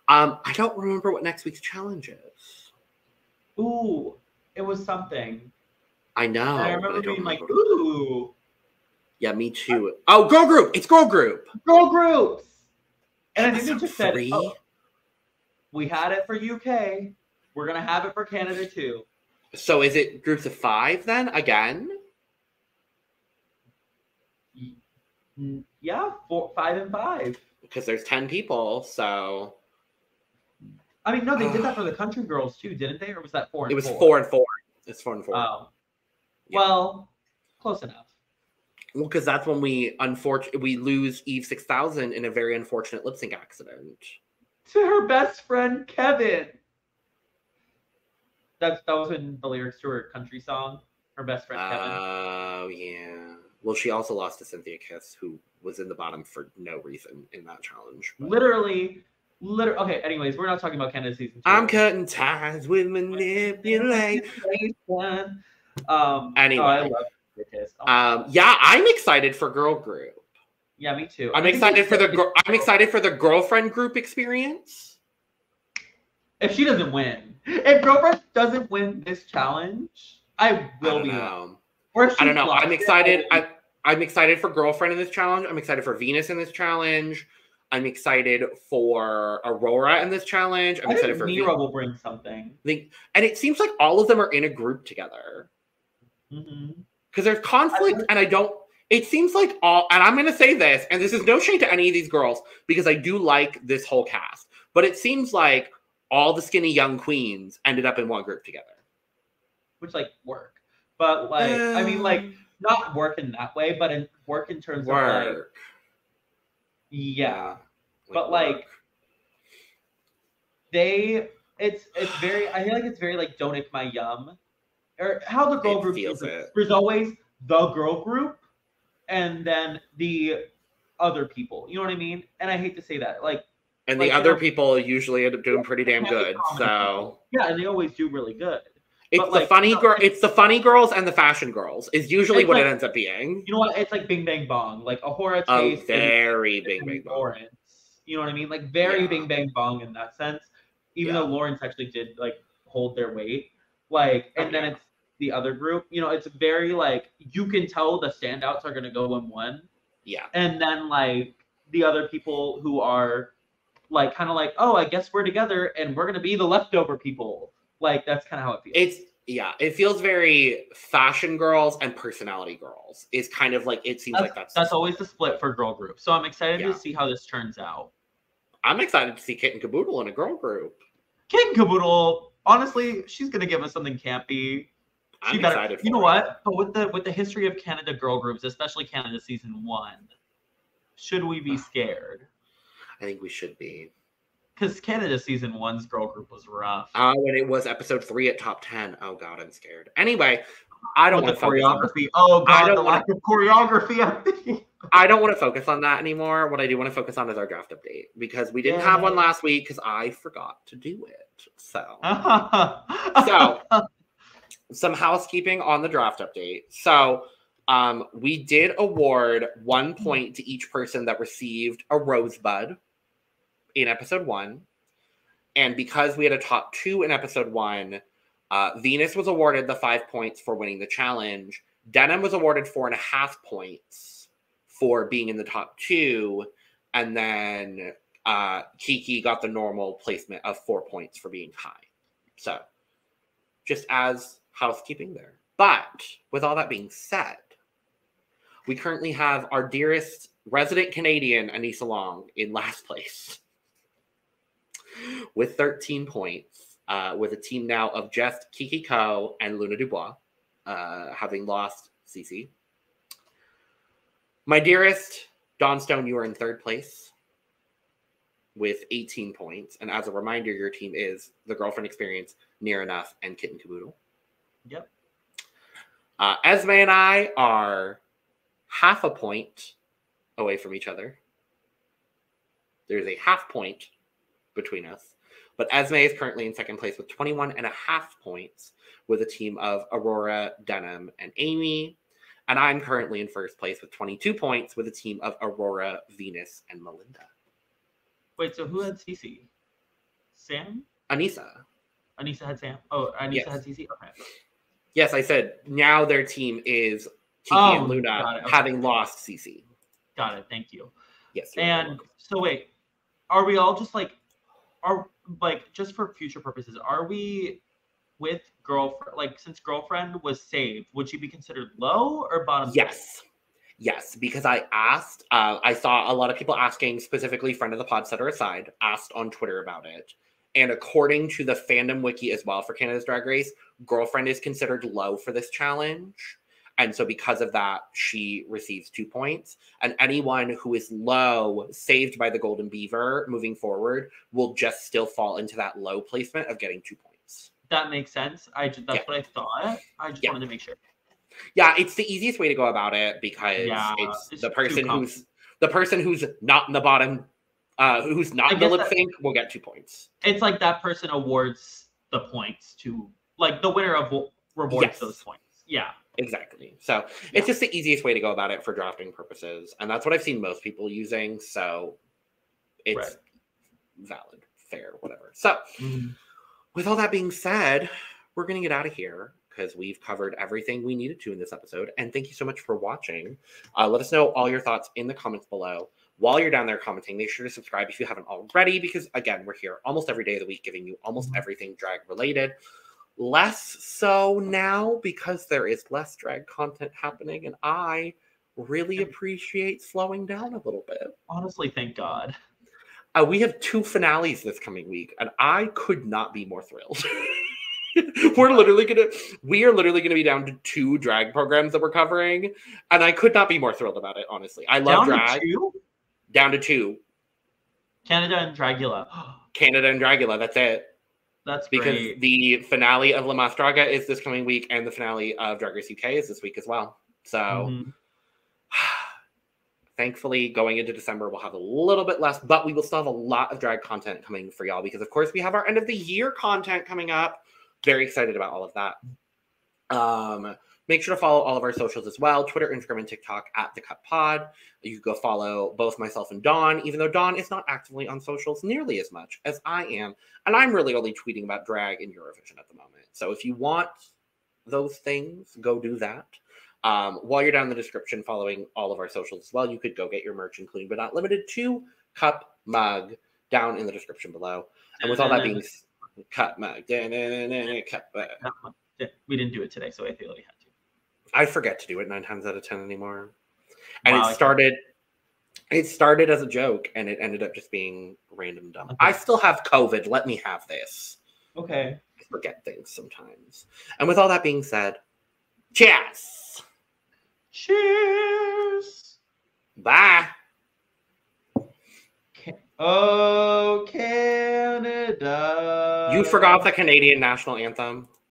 I don't remember what next week's challenge is. Ooh, it was something. I know. And I remember being like, ooh. Yeah, me too. Oh, girl group. It's girl group. Girl groups. And I think they just said, 3. oh, we had it for UK. We're going to have it for Canada too. So is it groups of 5 then, again? Yeah, 4, 5, and 5. Because there's 10 people, so... I mean, no, they did that for the country girls too, didn't they? Or was that 4 and 4? It was 4 and 4. It's 4 and 4. Oh. Yeah. Well, close enough. Well, because that's when we lose Eve 6000 in a very unfortunate lip sync accident. To her best friend, Kevin. That was in the lyrics to her country song. Her best friend, Kevin. Oh, yeah. Well, she also lost to Cynthia Kiss, who was in the bottom for no reason in that challenge. But... Literally. Okay, anyways, we're not talking about Canada season 2. I'm cutting ties with manipulation. Anyway. Oh, I love Kiss. Yeah, I'm excited for girl group. Yeah, me too. I'm excited for the girlfriend group experience. If she doesn't win, if girlfriend doesn't win this challenge, I will be. Or if I don't know. I'm excited. I'm excited for girlfriend in this challenge. I'm excited for Venus in this challenge. I'm excited for Aurora in this challenge. I'm excited for Nearah will bring something. And it seems like all of them are in a group together. Because there's conflict, and it seems like and I'm going to say this, and this is no shade to any of these girls, because I do like this whole cast, but it seems like all the skinny young queens ended up in one group together. Which, like, work. But, like, I mean, like, not work in that way, but work in terms of, like... Yeah. But, like, it's very, I feel like it's very, like, don't ick my yum. Or how the girl group is. There's always the girl group and then the other people. You know what I mean? And I hate to say that. Like, and the other people usually end up doing pretty damn good. So yeah, and they always do really good. It's but the funny girl. It's the funny girls and the fashion girls is usually what it ends up being. You know what? It's like Bing Bang Bong, like Aurora Taste. Very Bing Bang Bong. Lawrence. You know what I mean? Like very Bing Bang Bong in that sense. Even though Lawrence actually did like hold their weight. Like, and then it's the other group. You know, it's very like you can tell the standouts are gonna go in one. Yeah. And then like the other people who are like kind of like, oh, I guess we're together and we're gonna be the leftover people. Like, that's kind of how it feels. It feels very fashion girls and personality girls. It's kind of like, it seems like that's always the split for girl group. So I'm excited to see how this turns out. I'm excited to see Kitten Kaboodle in a girl group. Kitten Kaboodle, honestly, she's going to give us something campy. I'm excited for You know what? But with the history of Canada girl groups, especially Canada season 1, should we be scared? I think we should be. Because Canada season 1's girl group was rough. Oh, and it was episode 3 at top 10. Oh God, I'm scared. Anyway, I don't want to focus on choreography. Oh God, the lack of choreography. I don't want to focus on that anymore. What I do want to focus on is our draft update, because we didn't have one last week because I forgot to do it. So, some housekeeping on the draft update. So, we did award 1 point to each person that received a rosebud in episode 1, and because we had a top 2 in episode 1, Venus was awarded the 5 points for winning the challenge. Denim was awarded 4.5 points for being in the top 2, and then Kiki got the normal placement of 4 points for being high. So, just as housekeeping there. But with all that being said, we currently have our dearest resident Canadian, Anissa Long, in last place with 13 points, with a team now of just Kiki Coe and Luna DuBois, having lost Sisi. My dearest Dawn Stone, you are in 3rd place with 18 points. And as a reminder, your team is The Girlfriend Experience, Nearah Nuff, and Kitten Kaboodle. Yep. Esme and I are half a point away from each other. There's a half point between us. But Esme is currently in second place with 21.5 points with a team of Aurora, Denim, and Aimee. And I'm currently in first place with 22 points with a team of Aurora, Venus, and Melinda. Wait, so who had Sisi? Sam? Anissa. Anissa had Sam? Oh, Anissa had Sisi? Okay. Yes, I said now their team is Kiki and Luna, having lost Sisi. Got it. Thank you. Yes. And so wait, are we all just like, just for future purposes, are we with girlfriend, like since girlfriend was saved, would she be considered low or bottom? Yes, because I asked, I saw a lot of people asking, specifically friend of the pod setter aside, asked on Twitter about it. And according to the fandom wiki as well for Canada's Drag Race, girlfriend is considered low for this challenge. And so because of that, she receives 2 points. And anyone who is low, saved by the Golden Beaver moving forward, will just still fall into that low placement of getting 2 points. That makes sense. That's what I thought. I just wanted to make sure. Yeah, it's the easiest way to go about it because it's the person who's not in the bottom, who's not in the lip sync will get 2 points. It's like that person awards the points to, like, the winner of rewards those points. Yeah. Exactly. So it's just the easiest way to go about it for drafting purposes. And that's what I've seen most people using. So it's valid, fair, whatever. So with all that being said, we're going to get out of here because we've covered everything we needed to in this episode. And thank you so much for watching. Let us know all your thoughts in the comments below. While you're down there commenting, make sure to subscribe if you haven't already, because again, we're here almost every day of the week giving you almost everything drag related. Less so now because there is less drag content happening, and I really appreciate slowing down a little bit. Honestly, thank God. We have 2 finales this coming week, and I could not be more thrilled. We are literally gonna be down to 2 drag programs that we're covering, and I could not be more thrilled about it. Honestly, I love drag. Down to 2. Canada and Dragula. Canada and Dragula. That's it. That's because great. The finale of La Mas Draga is this coming week, and the finale of Drag Race UK is this week as well. So, thankfully, going into December, we'll have a little bit less, but we will still have a lot of drag content coming for y'all because, of course, we have our end of the year content coming up. Very excited about all of that. Make sure to follow all of our socials as well, Twitter, Instagram, and TikTok at The Cut Pod. You can go follow both myself and Dawn, even though Dawn is not actively on socials nearly as much as I am. And I'm really only tweeting about drag and Eurovision at the moment. So if you want those things, go do that. While you're down in the description following all of our socials as well, you could go get your merch, including but not limited to cup mug, down in the description below. And with all that being cup mug, cup mug. We didn't do it today, so I feel like we had to. I forget to do it 9 times out of 10 anymore. And it started as a joke, and it ended up just being random dumb. Okay. I still have COVID. Let me have this. Okay. I forget things sometimes. And with all that being said, cheers. Cheers. Bye. Oh, Canada. You forgot the Canadian national anthem.